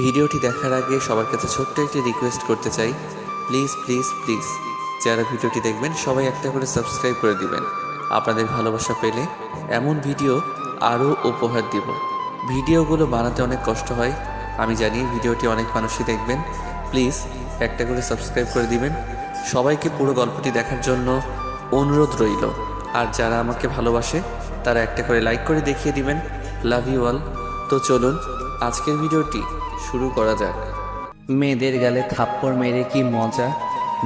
ভিডিওটি দেখার আগে সবার কাছে ছোট্ট একটি রিকোয়েস্ট করতে চাই, প্লিজ প্লিজ প্লিজ যারা ভিডিওটি দেখবেন সবাই একটা করে সাবস্ক্রাইব করে দিবেন। আপনাদের ভালোবাসা পেলে এমন ভিডিও আরও উপহার দিব। ভিডিওগুলো বানাতে অনেক কষ্ট হয়, আমি জানি। ভিডিওটি অনেক মানুষই দেখবেন, প্লিজ একটা করে সাবস্ক্রাইব করে দিবেন। সবাইকে পুরো গল্পটি দেখার জন্য অনুরোধ রইল। আর যারা আমাকে ভালোবাসে তারা একটা করে লাইক করে দেখিয়ে দিবেন। Love you all. তো চলুন আজকের ভিডিওটি শুরু করা যাক। মেয়েদের গালে থাপ্পড় মেরে কি মজা,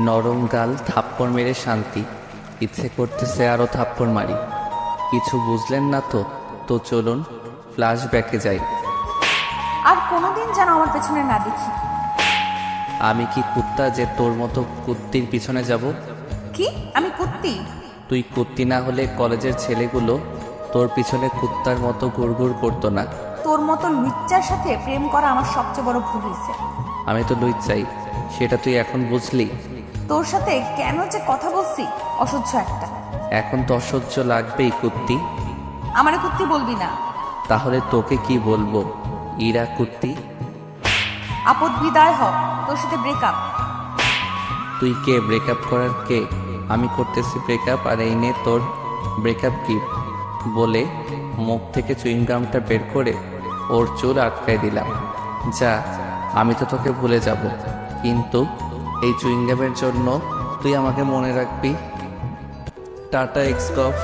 নরম গাল থাপ্পড় মেরে শান্তি, ইচ্ছে করতেছে আরও থাপ্পড় মারি। কিছু বুঝলেন না তো? তো চলুন ফ্ল্যাশব্যাকে যাই। আর কোনোদিন যেন আমার পেছনে না দেখি। আমি কি কুত্তা যে তোর মতো কুত্তির পিছনে যাব? কি আমি কুত্তি? তুই কুত্তি না হলে কলেজের ছেলেগুলো তোর পিছনে কুত্তার মতো ঘুরঘুর করতো না। তোর মতো লুচ্চার সাথে প্রেম করা আমার সবচেয়ে বড় ভুল হয়েছে। আমি তো লুই চাই, সেটা তুই এখন বুঝলি? তোর সাথে কেন যে কথা বলছি, অসহ্য একটা। এখন তো অসহ্য লাগবেই কুত্তি। আমারে কুত্তি বলবি না। তাহলে তোকে কি বলবো? ইরা কুত্তি। আপদ বিদায় হ, তোর সাথে ব্রেকআপ। তুই কে ব্রেকআপ করার কে? আমি করতেছি ব্রেকআপ, আর এই নে তোর ব্রেকআপ গিফট বলে মুখ থেকে চুইংগামটা বের করে ওর চুল আটকায় দিলাম। যা, আমি তো তোকে ভুলে যাব, কিন্তু এই চুইংগামের জন্য তুই আমাকে মনে রাখবি। টাটা এক্সকফ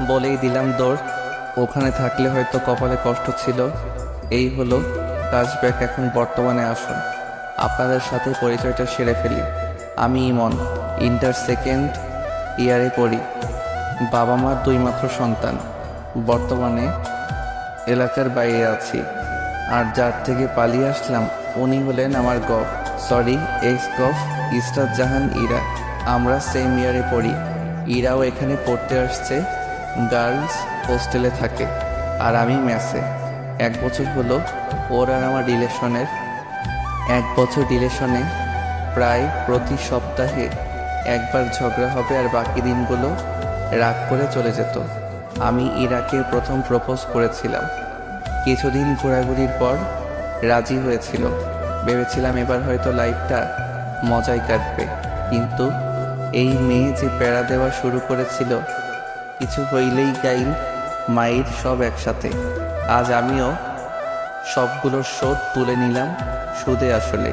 বলেই দিলাম দৌড়। ওখানে থাকলে হয়তো কপালে কষ্ট ছিল। এই হলো ফ্ল্যাশব্যাক। এখন বর্তমানে আসুন, আপনাদের সাথে পরিচয়টা সেরে ফেলি। আমি ইমন, ইন্টার সেকেন্ড ইয়ারে পড়ি। বাবা মার দুই মাত্র সন্তান। বর্তমানে এলাকার বাইরে আছি। আর যার থেকে পালিয়ে আসলাম উনি হলেন আমার এক্স গফ ইসরাত জাহান ইরা। আমরা সেম ইয়ারে পড়ি। ইরাও এখানে পড়তে আসছে, গার্লস হোস্টেলে থাকে, আর আমি মেসে। 1 বছর হলো ওর আর আমার রিলেশনের। 1 বছর রিলেশনে প্রায় প্রতি সপ্তাহে একবার ঝগড়া হবে, আর বাকি দিনগুলো রাগ করে চলে যেত। আমি ইরাকে প্রথম প্রপোজ করেছিলাম। কিছুদিন ঘোরাঘুরির পর রাজি হয়েছিল। ভেবেছিলাম এবার হয়তো লাইফটা মজায় কাটবে, কিন্তু এই মেয়ে যে প্যারা দেওয়া শুরু করেছিল, কিছু হইলেই গাইল মাইর সব একসাথে। আজ আমিও সবগুলোর শোধ তুলে নিলাম সুদে আসলে।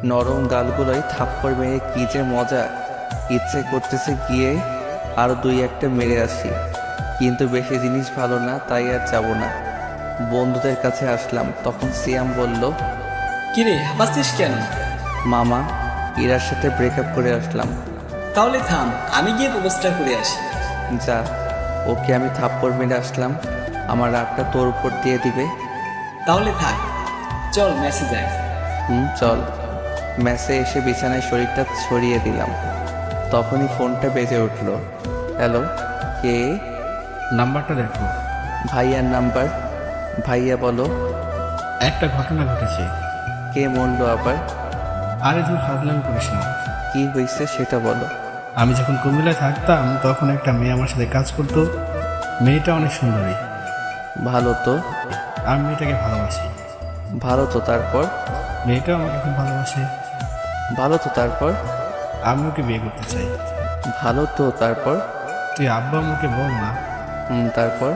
নরম গালগুলোয় থাপ্পড় মেরে কি যে মজা, ইচ্ছে করতেছে গিয়ে আরও 2-1টা মেরে আসি, কিন্তু বেশি জিনিস ভালো না, তাই আর যাব না। বন্ধুদের কাছে আসলাম, তখন সিয়াম বলল, কিরে হাসছিস কেন? মামা, ইরার সাথে ব্রেকআপ করে আসলাম। তাহলে থাম, আমি গিয়ে প্রপোজটা করে আসি। যা, ওকে আমি থাপ্পড় মেরে আসলাম, আমার রাগটা তোর উপর দিয়ে দিবে। তাহলে থাক, চল মেসেজ যাই। চল। ম্যাসে এসে বিছানায় শরীরটা ছড়িয়ে দিলাম। তখনই ফোনটা বেজে উঠল। হ্যালো, কে? নাম্বারটা দেখো। ভাইয়ার নাম্বার। ভাইয়া বলো। একটা ঘটনা ঘটেছে। কে মরলো আবার? আরে তুই ফাজলামি করিস না। কি হয়েছে সেটা বলো। আমি যখন কুমিল্লায় থাকতাম তখন একটা মেয়ে আমার সাথে কাজ করতো। মেয়েটা অনেক সুন্দরী। ভালো তো। আমি মেয়েটাকে ভালোবাসি। ভালো তো তারপর? মেয়েটাও আমাকে খুব ভালোবাসে। ভালো তো তারপর? আমি ওকে বিয়ে করতে চাই। ভালো তো তারপর? তুই আব্বা আমাকে বল না। তারপর?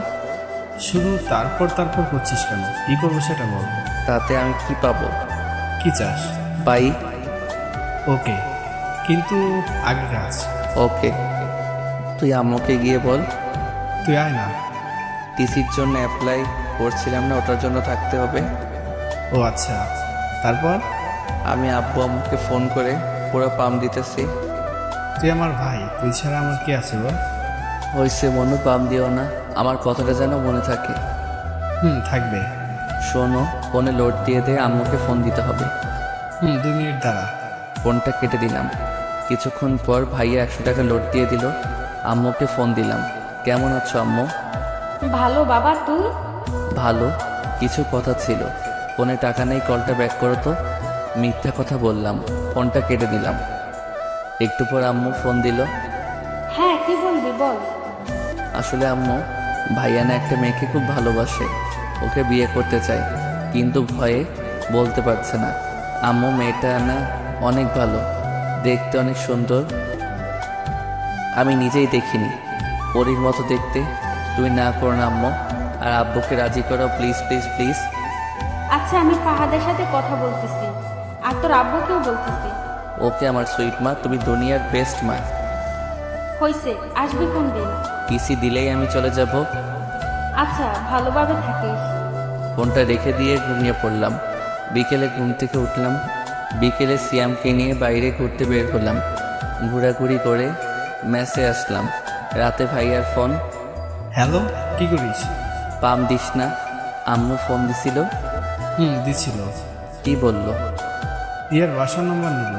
শুধু তারপর তারপর করছিস কেন? কি করবো সেটা বল। তাতে আমি কি পাবো? কি চাস? পাই। ওকে, কিন্তু আগে কাজ। ওকে, তুই আম্মুকে গিয়ে বল। তুই আয় না। টিসির জন্য অ্যাপ্লাই করছিলাম না, ওটার জন্য থাকতে হবে। ও আচ্ছা, তারপর? আমি আব্বু আম্মুকে ফোন করে পুরো পাম দিতেছি। তুই আমার ভাই, তুই ছাড়া আমার কি আছে বল? হয়েছে মনু, পাম দিও না, আমার কথাটা যেন মনে থাকে। থাকবে। শোনো, ফোনে লোড দিয়ে দে, আম্মুকে ফোন দিতে হবে। 2 মিনিট দাঁড়া। ফোনটা কেটে দিলাম। কিছুক্ষণ পর ভাইয়া 100 টাকা লোড দিয়ে দিল। আম্মুকে ফোন দিলাম। কেমন আছো আম্মু? ভালো বাবা, তুই? ভালো। কিছু কথা ছিল। ফোনে টাকা নেই, কলটা ব্যাক করো তো। মিথ্যা কথা বললাম, ফোনটা কেটে দিলাম। একটু পর আম্মু ফোন দিল। হ্যাঁ, কি বলবি বল। আসলে আম্মু, ভাইয়া না একটা মেয়েকে খুব ভালোবাসে, ওকে বিয়ে করতে চায়, কিন্তু ভয়ে বলতে পারছে না। আম্মু মেয়েটা না অনেক ভালো, দেখতে অনেক সুন্দর, আমি নিজেই দেখিনি, পরীর মতো দেখতে। তুমি না করো না আম্মু, আর আব্বুকে রাজি করো প্লিজ প্লিজ প্লিজ। আচ্ছা আমি ফাহাদের সাথে কথা বলতেছি, আর তোর আব্বুকেও বলতেছি। ওকে আমার সুইট মা, তুমি দুনিয়ার বেস্ট মা। হইছে, আসবি কোন দিন? পিসি দিলেই আমি চলে যাব। আচ্ছা ভালোভাবে থাকিস। ফোনটা রেখে দিয়ে ঘুমিয়ে পড়লাম। বিকেলে ঘুম থেকে উঠলাম। বিকেলে সিয়ামকে নিয়ে বাইরে ঘুরতে বের হলাম। ঘোরাঘুরি করে মেসে আসলাম। রাতে ভাইয়ার ফোন। হ্যালো, কি করিস? পাম দিস না, আম্মু ফোন দিছিল। দিছিল। কি বললো? বিয়ের বাসার নম্বর নিল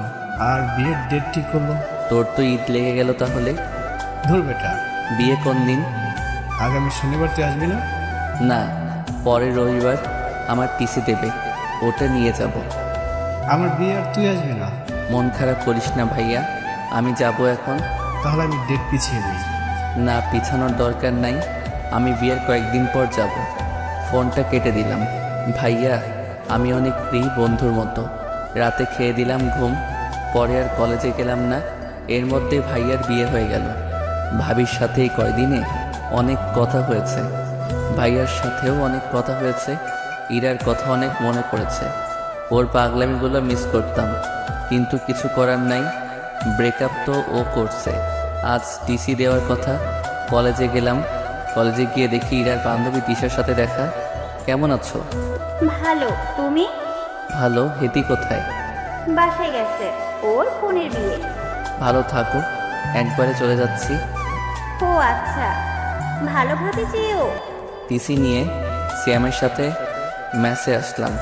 আর বিয়ের ডেট ঠিক করলো। তোর তো ঈদ লেগে গেল তাহলে। ধুর বেটা, বিয়ে কোন দিন? আগামী শনিবার তুই আসবি না? না, পরের রবিবার আমার টিসি দেবে, ওটা নিয়ে যাব। আমার বিয়ে আর তুই আসবি না? মন খারাপ করিস না ভাইয়া, আমি যাব এখন। তাহলে আমি ডেট পিছিয়ে দিই। না, পিছানোর দরকার নাই, আমি বিয়ের কয়েকদিন পর যাব। ফোনটা কেটে দিলাম। ভাইয়া, আমি অনেক ফ্রি, বন্ধুর মতো। রাতে খেয়ে দিলাম ঘুম। পরে আর কলেজে গেলাম না। এর মধ্যে ভাইয়ার বিয়ে হয়ে গেল। ভাবির সাথে এই কয়দিনে অনেক কথা হয়েছে, ভাইয়ার সাথেও অনেক কথা হয়েছে। ইরার কথা অনেক মনে পড়েছে। ওর পাগলামিগুলো মিস করতাম, কিন্তু কিছু করার নাই। ব্রেকআপ তো ও করছে। আজ টিসি দেওয়ার কথা। কলেজে গেলাম। কলেজে গিয়ে দেখি ইরার বান্ধবী দিশার সাথে দেখা। কেমন আছো? ভালো, তুমি? ভালো। হেতি কোথায়? বাসায় গেছে, ওর বোনের বিয়ে। ভালো থাকো, একবারে চলে যাচ্ছি। ও আচ্ছা, ভালোভাবে যেও। টিসি নিয়ে সিয়ামের সাথে ম্যাচে আসলাম।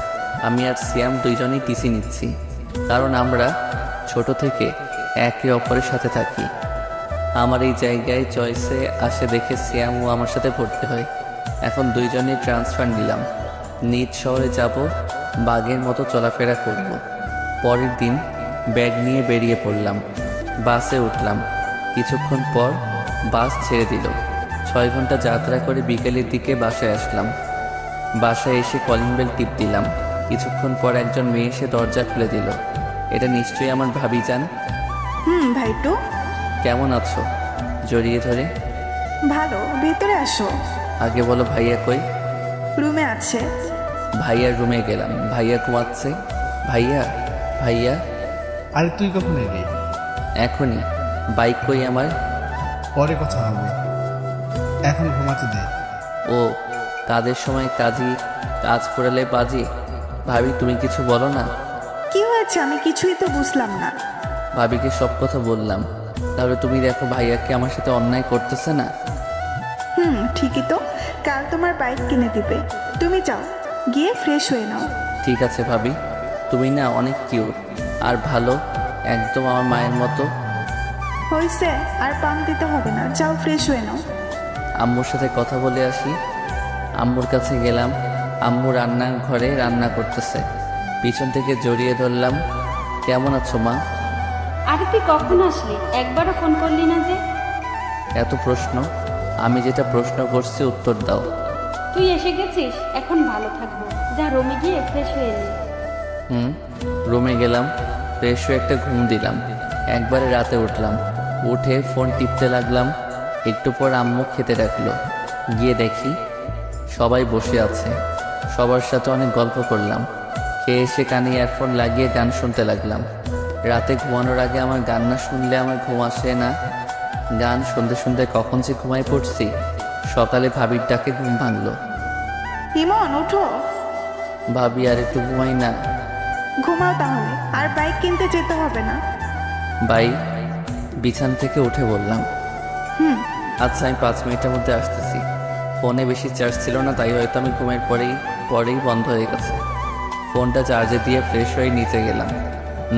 আমি আর সিয়াম দুইজনেই টিসি নিচ্ছি, কারণ আমরা ছোট থেকে একে অপরের সাথে থাকি। আমার এই জায়গায় চয়েসে আসে দেখে সিয়ামও আমার সাথে ভর্তি হয়। এখন দুইজনেই ট্রান্সফার নিলাম। নিজ শহরে যাব, বাঘের মতো চলাফেরা করব। পরের দিন ব্যাগ নিয়ে বেরিয়ে পড়লাম। বাসে উঠলাম। কিছুক্ষণ পর বাস ছেড়ে দিল। 6 ঘন্টা যাত্রা করে বিকেলের দিকে বাসায় আসলাম। বাসায় এসে কলিং বেল টিপ দিলাম। কিছুক্ষণ পর একজন মেয়ে এসে দরজা খুলে দিল। এটা নিশ্চয়ই আমার ভাবি যান। ভাইটু, কেমন আছো? জড়িয়ে ধরে। ভালো, ভেতরে আসো। আগে বলো ভাইয়া কই? রুমে আছে। ভাইয়ার রুমে গেলাম। ভাইয়া ঘুমাচ্ছে। ভাইয়া, ভাইয়া। আরে তুই কখন এলি? এখনই। বাইক কই আমার? পরে কথা হবে, এখন ঘুমাতে দে। ও, কাজের সময় কাজই, কাজ করালে বাজি। ভাবি তুমি কিছু বলো না। কি হয়েছে? আমি কিছুই তো বুঝলাম না। ভাবিকে সব কথা বললাম। তাহলে তুমি দেখো ভাইয়াকে আমার সাথে অন্যায় করতেছে না। ঠিকই তো, কাল তোমার বাইক কিনে দিবে। তুমি যাও, গিয়ে ফ্রেশ হয়ে নাও। ঠিক আছে ভাবি, তুমি না অনেক কিউট আর ভালো, একদম আমার মায়ের মতো। হয়েছে, আর পাম দিতে হবে না, যাও ফ্রেশ হয়ে নাও। আম্মুর সাথে কথা বলে আসি। আম্মুর কাছে গেলাম। আম্মু রান্নাঘরে রান্না করতেছে। পিছন থেকে জড়িয়ে ধরলাম। কেমন আছো মা? আরে তুই কখন আসলি? একবারও ফোন করলি না যে? এত প্রশ্ন, আমি যেটা প্রশ্ন করছি উত্তর দাও। তুই এসে গেছিস, এখন ভালো থাকবো। যা রুমে গিয়ে ফ্রেশ হয়ে নে। রুমে গেলাম, ফ্রেশ হয়ে একটা ঘুম দিলাম। একবারে রাতে উঠলাম। উঠে ফোন টিপতে লাগলাম। একটু পর আম্মু খেতে ডাকলো। গিয়ে দেখি সবাই বসে আছে। সবার সাথে অনেক গল্প করলাম। খেয়ে এসে কানে ইয়ারফোন লাগিয়ে গান শুনতে লাগলাম। রাতে ঘুমানোর আগে আমার গান না শুনলে আমার ঘুম আসে না। গান শুনতে শুনতে কখন যে ঘুমায় পড়ছি। সকালে ভাবির ডাকে ঘুম ভাঙলো। ইমন, ওঠো। ভাবি আর একটু ঘুমাই না। ঘুমাও তাহলে, আর বাইক কিনতে যেতে হবে না। ভাই, বিছান থেকে উঠে বললাম। আচ্ছা, আমি 5 মিনিটের মধ্যে আসতেছি। ফোনে বেশি চার্জ ছিল না, তাই হয়তো আমি ঘুমের পরেই বন্ধ হয়ে গেছে। ফোনটা চার্জে দিয়ে ফ্রেশ হয়ে নিচে গেলাম।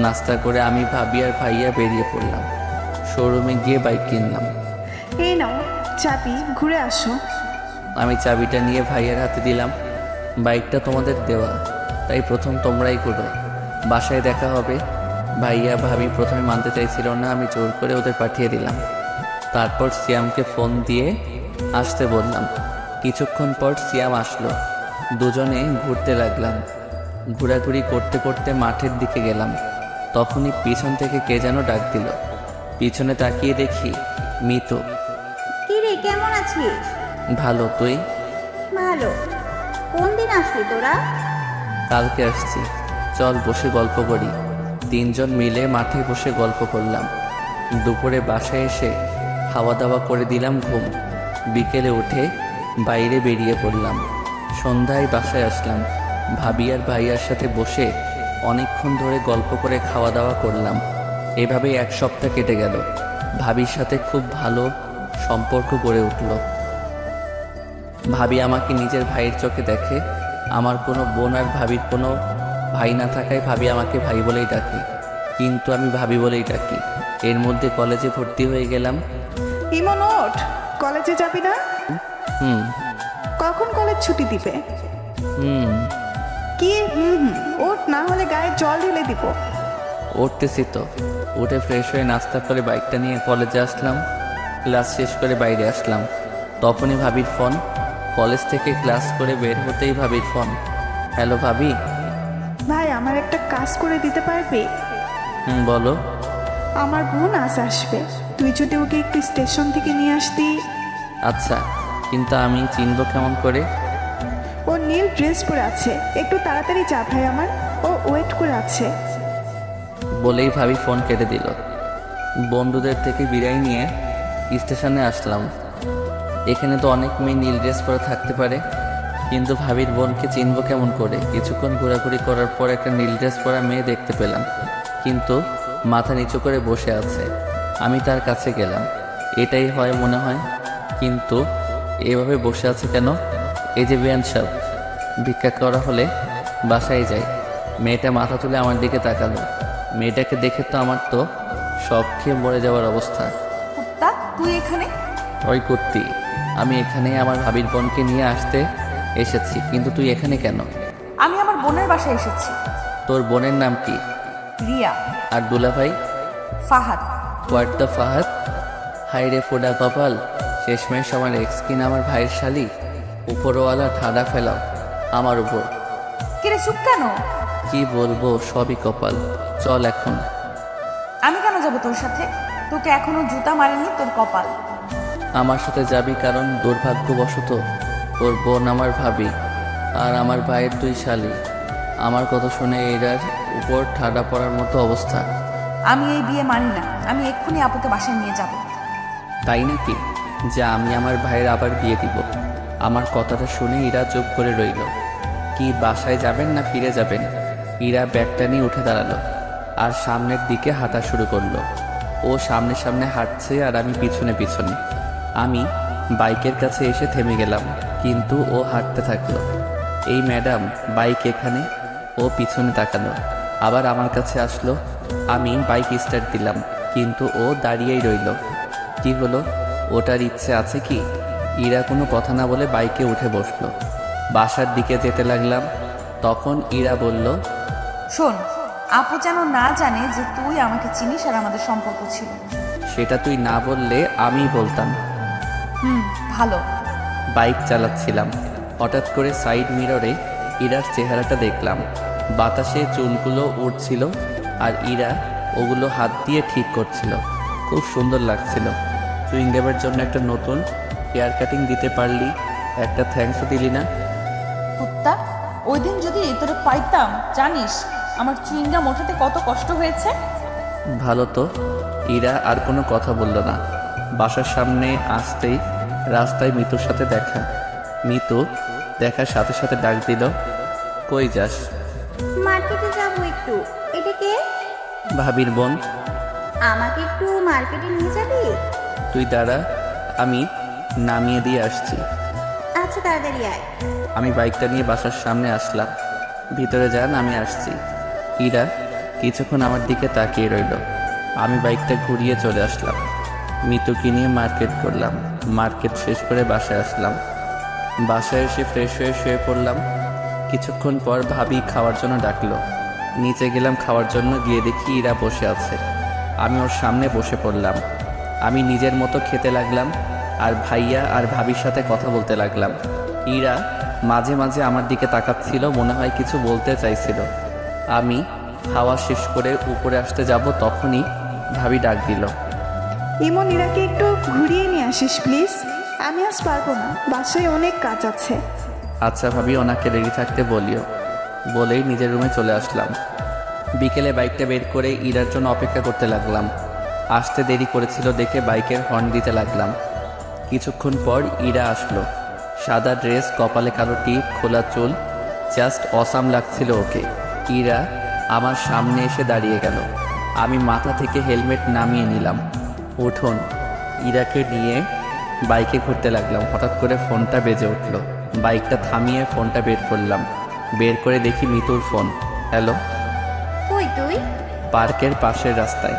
নাস্তা করে আমি ভাবি আর ভাইয়া বেরিয়ে পড়লাম। শোরুমে গিয়ে বাইক কিনলাম। এই নাও চাবি, ঘুরে আসো। আমি চাবিটা নিয়ে ভাইয়ের হাতে দিলাম। বাইকটা তোমাদের দেওয়া, তাই প্রথম তোমরাই করো, বাসায় দেখা হবে। ভাইয়া ভাবি প্রথমে মানতে চাইছিল না, আমি জোর করে ওদের পাঠিয়ে দিলাম। তারপর সিয়ামকে ফোন দিয়ে আসতে বললাম। কিছুক্ষণ পর সিয়াম আসলো। দুজনে ঘুরতে লাগলাম। ঘোরাঘুরি করতে করতে মাঠের দিকে গেলাম। তখনই পিছন থেকে কে যেন ডাক দিল। পিছনে তাকিয়ে দেখি মিতু। কি রে, কেমন আছিস? ভালো, তুই? ভালো। কোন দিন আসলি তোরা? কালকে আসছি। চল বসে গল্প করি। তিনজন মিলে মাঠে বসে গল্প করলাম। দুপুরে বাসায় এসে খাওয়া দাওয়া করে দিলাম ঘুম। বিকেলে উঠে বাইরে বেরিয়ে পড়লাম। সন্ধ্যায় বাসায় আসলাম। ভাবি আর ভাইয়ার সাথে বসে অনেকক্ষণ ধরে গল্প করে খাওয়া দাওয়া করলাম। এভাবেই এক সপ্তাহ কেটে গেল। ভাবির সাথে খুব ভালো সম্পর্ক গড়ে উঠল। ভাবি আমাকে নিজের ভাইয়ের চোখে দেখে। আমার কোনো বোন আর ভাবির কোনো ভাই না থাকায় ভাবি আমাকে ভাই বলেই ডাকে, কিন্তু আমি ভাবি বলেই ডাকি। এর মধ্যে কলেজে ভর্তি হয়ে গেলাম। ইমন ওঠ, কলেজে যাবি না? হুম কখন কলেজ ছুটি দিবে? হুম কি ওঠ, না হলে গায়ে জল ঢেলে দিব। উঠতেছি তো। উঠে ফ্রেশ হয়ে নাস্তা করে বাইকটা নিয়ে কলেজে আসলাম। ক্লাস শেষ করে বাইরে আসলাম। তখনই ভাবির ফোন। কলেজ থেকে ক্লাস করে বের হতেই ভাবির ফোন। হ্যালো ভাবি। ভাই, আমার একটা কাজ করে দিতে পারবি? বলো। আমার বোন আজ আসবে, তুই যদি ওকে একটু স্টেশন থেকে নিয়ে আসতি। আচ্ছা, কিন্তু আমি চিনবো কেমন করে? ও নীল ড্রেস পরে আছে, একটু তাড়াতাড়ি যা ভাই, আমার ও ওয়েট করে আছে। বলেই ভাবি ফোন কেটে দিল। বন্ধুদের থেকে বিদায় নিয়ে স্টেশনে আসলাম। এখানে তো অনেক মেয়ে নীল ড্রেস পরে থাকতে পারে, কিন্তু ভাবির বোনকে চিনব কেমন করে? কিছুক্ষণ ঘোরাঘুরি করার পর একটা নীল ড্রেস পরা মেয়ে দেখতে পেলাম, কিন্তু মাথা নিচু করে বসে আছে। আমি তার কাছে গেলাম। এটাই হয় মনে হয়, কিন্তু এভাবে বসে আছে কেন? এই যে বিয়ান সাহেব, ভিক্ষা করা হলে বাসায় যাই। মেয়েটা মাথা তুলে আমার দিকে তাকালো। মেয়েটাকে দেখে তো আমার তো শখ খেয়ে মরে যাওয়ার অবস্থা। কুত্তা, তুই এখানে? ওই কুত্তি, আমি এখানে আমার ভাবির বোনকে নিয়ে আসতে এসেছি, কিন্তু তুই এখানে কেন? আমি আমার বোনের বাসায় এসেছি। তোর বোনের নাম কি? রিয়া। আর দুলাভাই? ফাহাদ। What the Fahad? হাই রে ফোডা কপাল, শেষমেশ আমার এক্স কিনা আমার ভাইয়ের শালি। উপরওয়ালা ঠাডা ফেলাও আমার উপর। কিরে চুপ কেন? কি বলবো, সবই কপাল। চল এখন। আমি কেন যাবো তোর সাথে? তোকে এখনো জুতা মারেনি তোর কপাল। আমার সাথে যাবি কারণ দুর্ভাগ্যবশত তোর বোন আমার ভাবি আর আমার ভাইয়ের দুই শালি। আমার কথা শুনে এরার উপর ঠাডা পড়ার মতো অবস্থা। আমি এই বিয়ে মানি না। আমি এক্ষুনি আপুকে বাসায় নিয়ে যাব। তাই নাকি? যে আমি আমার ভাইয়ের আবার বিয়ে দিব। আমার কথাটা শুনে ইরা চুপ করে রইল। কি বাসায় যাবেন না ফিরে যাবেন? ইরা ব্যাগটা নিয়ে উঠে দাঁড়ালো আর সামনের দিকে হাঁটা শুরু করলো। ও সামনে সামনে হাঁটছে আর আমি পিছনে পিছনে। আমি বাইকের কাছে এসে থেমে গেলাম, কিন্তু ও হাঁটতে থাকলো। এই ম্যাডাম, বাইক এখানে। ও পিছনে তাকালো, আবার আমার কাছে আসলো। আমি বাইক স্টার্ট দিলাম, কিন্তু ও দাঁড়িয়েই রইল। কি হলো? ওটার ইচ্ছে আছে কি? ইরা কোনো কথা না বলে বাইকে উঠে বসলো। বাসার দিকে যেতে লাগলাম। তখন ইরা বলল, শোন, আপু যেন না জানে যে তুই আমাকে চিনিস আর আমাদের সম্পর্ক ছিল। সেটা তুই না বললে আমিই বলতাম। ভালো। বাইক চালাচ্ছিলাম, হঠাৎ করে সাইড মিররে ইরার চেহারাটা দেখলাম। বাতাসে চুলগুলো উড়ছিল আর ইরা ওগুলো হাত দিয়ে ঠিক করছিল। খুব সুন্দর লাগছিল। চুইংগামের জন্য একটা নতুন হেয়ার কাটিং দিতে পারলি, একটা থ্যাঙ্কসও দিলি না। কুত্তা, ওই দিন যদি তোরে পাইতাম, জানিস আমার চুইংগাম ওঠাতে কত কষ্ট হয়েছে। ভালো তো। ইরা আর কোনো কথা বলল না। বাসার সামনে আসতেই রাস্তায় মিতুর সাথে দেখা। মিতু দেখার সাথে সাথে ডাক দিল, কই যাস? মার্কেটে যাবো একটু। এটা কে? ভাবির বোন। আমাকে একটু মার্কেটে নিয়ে যাবি? তুই দাঁড়া, আমি নামিয়ে দিয়ে আসছি। আচ্ছা, তাড়াতাড়ি আয়। আমি বাইকটা নিয়ে বাসার সামনে আসলাম। ভিতরে যান, আমি আসছি। ইরা কিছুক্ষণ আমার দিকে তাকিয়ে রইল। আমি বাইকটা ঘুরিয়ে চলে আসলাম। মিতুকে নিয়ে মার্কেট করলাম। মার্কেট শেষ করে বাসায় আসলাম। বাসায় এসে ফ্রেশ হয়ে শুয়ে পড়লাম। কিছুক্ষণ পর ভাবি খাওয়ার জন্য ডাকলো। নিচে গেলাম খাওয়ার জন্য। গিয়ে দেখি ইরা বসে আছে। আমি ওর সামনে বসে পড়লাম। আমি নিজের মতো খেতে লাগলাম আর ভাইয়া আর ভাবির সাথে কথা বলতে লাগলাম। ইরা মাঝে মাঝে আমার দিকে তাকাচ্ছিল, মনে হয় কিছু বলতে চাইছিল। আমি খাওয়া শেষ করে উপরে আসতে যাব, তখনই ভাবি ডাক দিল। ইমন ইরাকে একটু ঘুরিয়ে নিয়ে আসিস প্লিজ। আমি আজ পারবো না, বাসায় অনেক কাজ আছে। আচ্ছা ভাবি, ওনাকে রেডি থাকতে বলিও। বলেই নিজের রুমে চলে আসলাম। বিকেলে বাইকটা বের করে ইরার জন্য অপেক্ষা করতে লাগলাম। আসতে দেরি করেছিল দেখে বাইকের হর্ন দিতে লাগলাম। কিছুক্ষণ পর ইরা আসলো। সাদা ড্রেস, কপালে কালো টিপ, খোলা চুল, জাস্ট অসাম লাগছিল ওকে। ইরা আমার সামনে এসে দাঁড়িয়ে গেল। আমি মাথা থেকে হেলমেট নামিয়ে নিলাম। উঠুন। ইরাকে নিয়ে বাইকে ঘুরতে লাগলাম। হঠাৎ করে ফোনটা বেজে উঠল। বাইকটা থামিয়ে ফোনটা বের করলাম। বের করে দেখি মিতুর ফোন। হ্যালো। কই তুই? পার্কের পাশের রাস্তায়।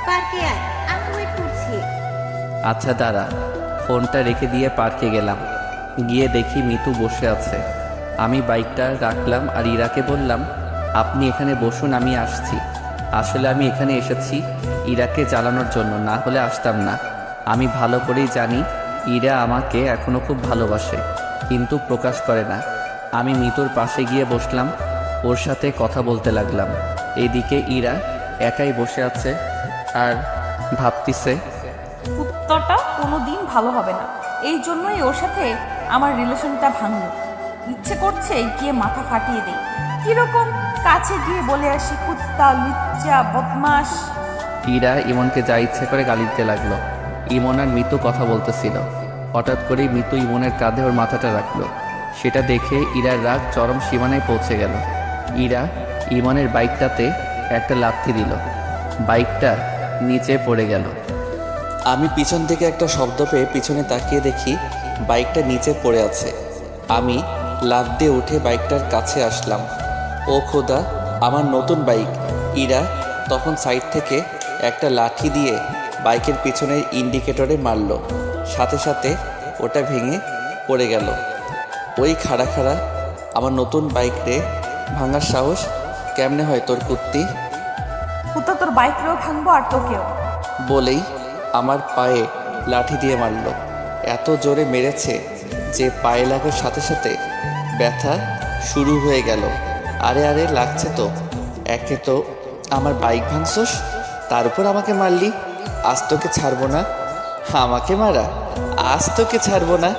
পার্কে আয়, আমি ওয়েট করছি। আচ্ছা দাঁড়া। ফোনটা রেখে দিয়ে পার্কে গেলাম। গিয়ে দেখি মিতু বসে আছে। আমি বাইকটা রাখলাম আর ইরাকে বললাম, আপনি এখানে বসুন, আমি আসছি। আসলে আমি এখানে এসেছি ইরাকে জ্বালানোর জন্য, না হলে আসতাম না। আমি ভালো করেই জানি ইরা আমাকে এখনও খুব ভালোবাসে, কিন্তু প্রকাশ করে না। আমি মিতুর পাশে গিয়ে বসলাম, ওর সাথে কথা বলতে লাগলাম। এইদিকে ইরা একাই বসে আছে আর ভাবতিছে উত্তরটা কোনো দিন ভালো হবে না, এই জন্যই ওর সাথে আমার রিলেশনটা ভাঙলো। ইচ্ছে করছে গিয়ে মাথা ফাটিয়ে দেই। কিরকম কাছে গিয়ে বলে আসি, কুত্তা, লুচ্চা, বদমাস। ইরা ইমনকে যা ইচ্ছে করে গালি দিতে লাগলো। ইমন আর মিতু কথা বলতেছিল। হঠাৎ করেই মিতু ইমনের কাঁধে ওর মাথাটা রাখলো। সেটা দেখে ইরার রাগ চরম সীমানায় পৌঁছে গেল। ইরা ইমনের বাইকটাতে একটা লাথি দিল। বাইকটা নিচে পড়ে গেল। আমি পিছন থেকে একটা শব্দ পেয়ে পিছনে তাকিয়ে দেখি বাইকটা নিচে পড়ে আছে। আমি লাফ দিয়ে উঠে বাইকটার কাছে আসলাম। ও খোদা, আমার নতুন বাইক! ইরা তখন সাইড থেকে একটা লাঠি দিয়ে বাইকের পিছনের ইন্ডিকেটরে মারল। সাথে সাথে ওটা ভেঙে পড়ে গেল। ওই খাড়া খাড়া আমার নতুন বাইক রে ভাঙার সাহস কেমনে হয় তোর কুত্তি? কুত্তা, তোর বাইকরেও ভাঙবো আর তোকেও। বলেই আমার পায়ে লাঠি দিয়ে মারল। এত জোরে মেরেছে যে পায়ে লাগার সাথে সাথে ব্যথা শুরু হয়ে গেল। আরে আরে লাগছে তো। একে তো আমার বাইক ভাঙছস, তার উপর আমাকে মারলি। আজ তোকে ছাড়বো না। আমাকে মারা, আজ তোকে ছাড়বো না।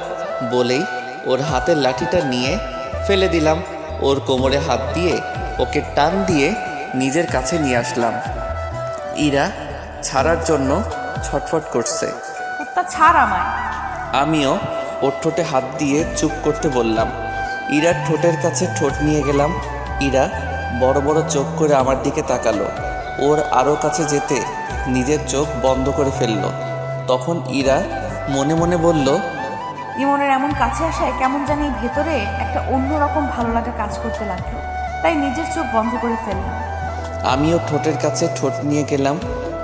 বলেই ওর হাতের লাঠিটা নিয়ে ফেলে দিলাম। ওর কোমরে হাত দিয়ে ওকে টান দিয়ে নিজের কাছে নিয়ে আসলাম। ইরা ছাড়ার জন্য ছটফট করছে। কুত্তা, ছাড় আমায়। আমিও ওর ঠোঁটে হাত দিয়ে চুপ করতে বললাম। ইরার ঠোঁটের কাছে ঠোঁট নিয়ে গেলাম। ইরা বড় বড় চোখ করে আমার দিকে তাকালো। ওর আরও কাছে যেতে নিজের চোখ বন্ধ করে ফেলল। তখন ইরা মনে মনে বলল, ইমনের এমন কাছে আসায় কেমন জানি ভেতরে একটা অন্যরকম ভালো লাগা কাজ করতে লাগলো, তাই নিজের চোখ বন্ধ করে ফেললাম। আমিও ঠোঁটের কাছে ঠোঁট নিয়ে গেলাম।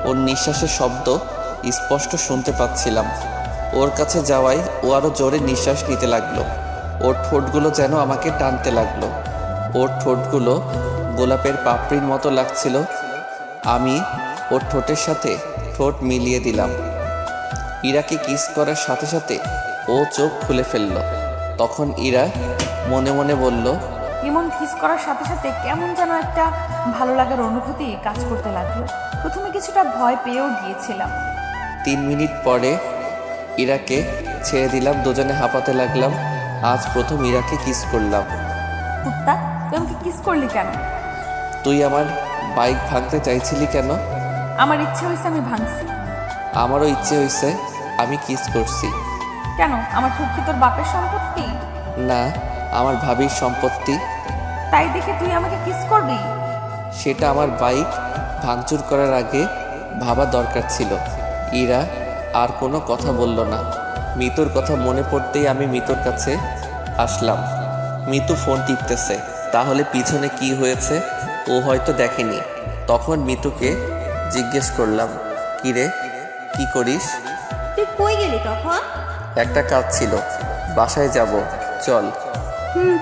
ওর নিঃশ্বাসের শব্দ স্পষ্ট শুনতে পাচ্ছিলাম। ওর কাছে যাওয়ায় ও আরও জোরে নিঃশ্বাস নিতে লাগলো। ওর ঠোঁটগুলো যেন আমাকে টানতে লাগলো। ওর ঠোঁটগুলো গোলাপের পাপড়ির মতো লাগছিল। আমি ওর ঠোঁটের সাথে ঠোঁট মিলিয়ে দিলাম। ইরাকে কিস করার সাথে সাথে ও চোখ খুলে ফেলল। তখন ইরা মনে মনে বলল, ইমন কিস করার সাথে সাথে কেমন যেন একটা ভালো লাগার অনুভূতি কাজ করতে লাগলো। প্রথমে কিছুটা ভয় পেয়েও গিয়েছিলাম। 3 মিনিট পরে ইরাকে ছেড়ে দিলাম। দুজনে হাঁপাতে লাগলাম। আজ প্রথম ইরাকে কিস করলাম। কুত্তা, তুই আমাকে কিস করলি কেন? তুই আমার বাইক ভাঙতে চাইছিলি কেন? আমার ইচ্ছে হয়েছে, আমি ভাঙছি। আমারও ইচ্ছে হয়েছে, আমি কিস করছি। কেন? আমার ঠোঁট কি তোর বাপের সম্পত্তি? না, আমার ভাবির সম্পত্তি। তাই দেখে তুই আমাকে কিস করবি? সেটা আমার বাইক ভাঙচুর করার আগে ভাবা দরকার ছিল। ইরা আর কোনো কথা বলল না। মিতুর কথা মনে পড়তেই আমি মিতুর কাছে আসলাম। মিতু ফোন টিপতেছে। তাহলে পিছনে কি হয়েছে ও হয়তো দেখেনি। তখন মিতুকে জিজ্ঞেস করলাম, কিরে, কি করিস? তুই কই গেলি তখন? একটা কাজ ছিল, বাসায় যাব, চল।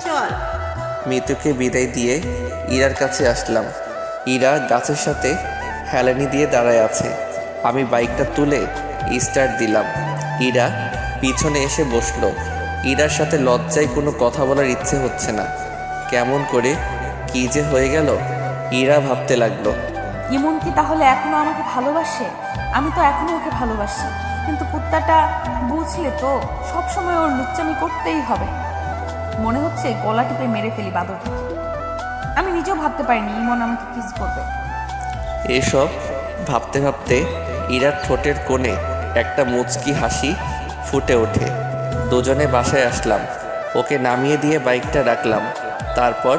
চল। মিতুকে বিদায় দিয়ে ইরার কাছে আসলাম। ইরা গাছের সাথে হেলানি দিয়ে দাঁড়ায় আছে। আমি বাইকটা তুলে স্টার্ট দিলাম। ইরা পিছনে এসে বসলো। ইরার সাথে লজ্জায় কোনো কথা বলার ইচ্ছে হচ্ছে না। কেমন করে কি যে হয়ে গেল ইরা ভাবতে লাগলো। ইমন কি তাহলে এখনো আমাকে ভালোবাসে? আমি তো এখনো ওকে ভালোবাসি, কিন্তু কুত্তাটা বুঝলে তো সবসময় ওর লুচ্চামি করতেই হবে। মনে হচ্ছে গলা টিপে মেরে ফেলি বাদরটাকে। আমি নিজেও ভাবতে পারিনি ইমন আমাকে কিস করবে। এসব ভাবতে ভাবতে ইরার ঠোঁটের কোণে একটা মুচকি হাসি ফুটে ওঠে। দুজনে বাসায় আসলাম, ওকে নামিয়ে দিয়ে বাইকটা রাখলাম। তারপর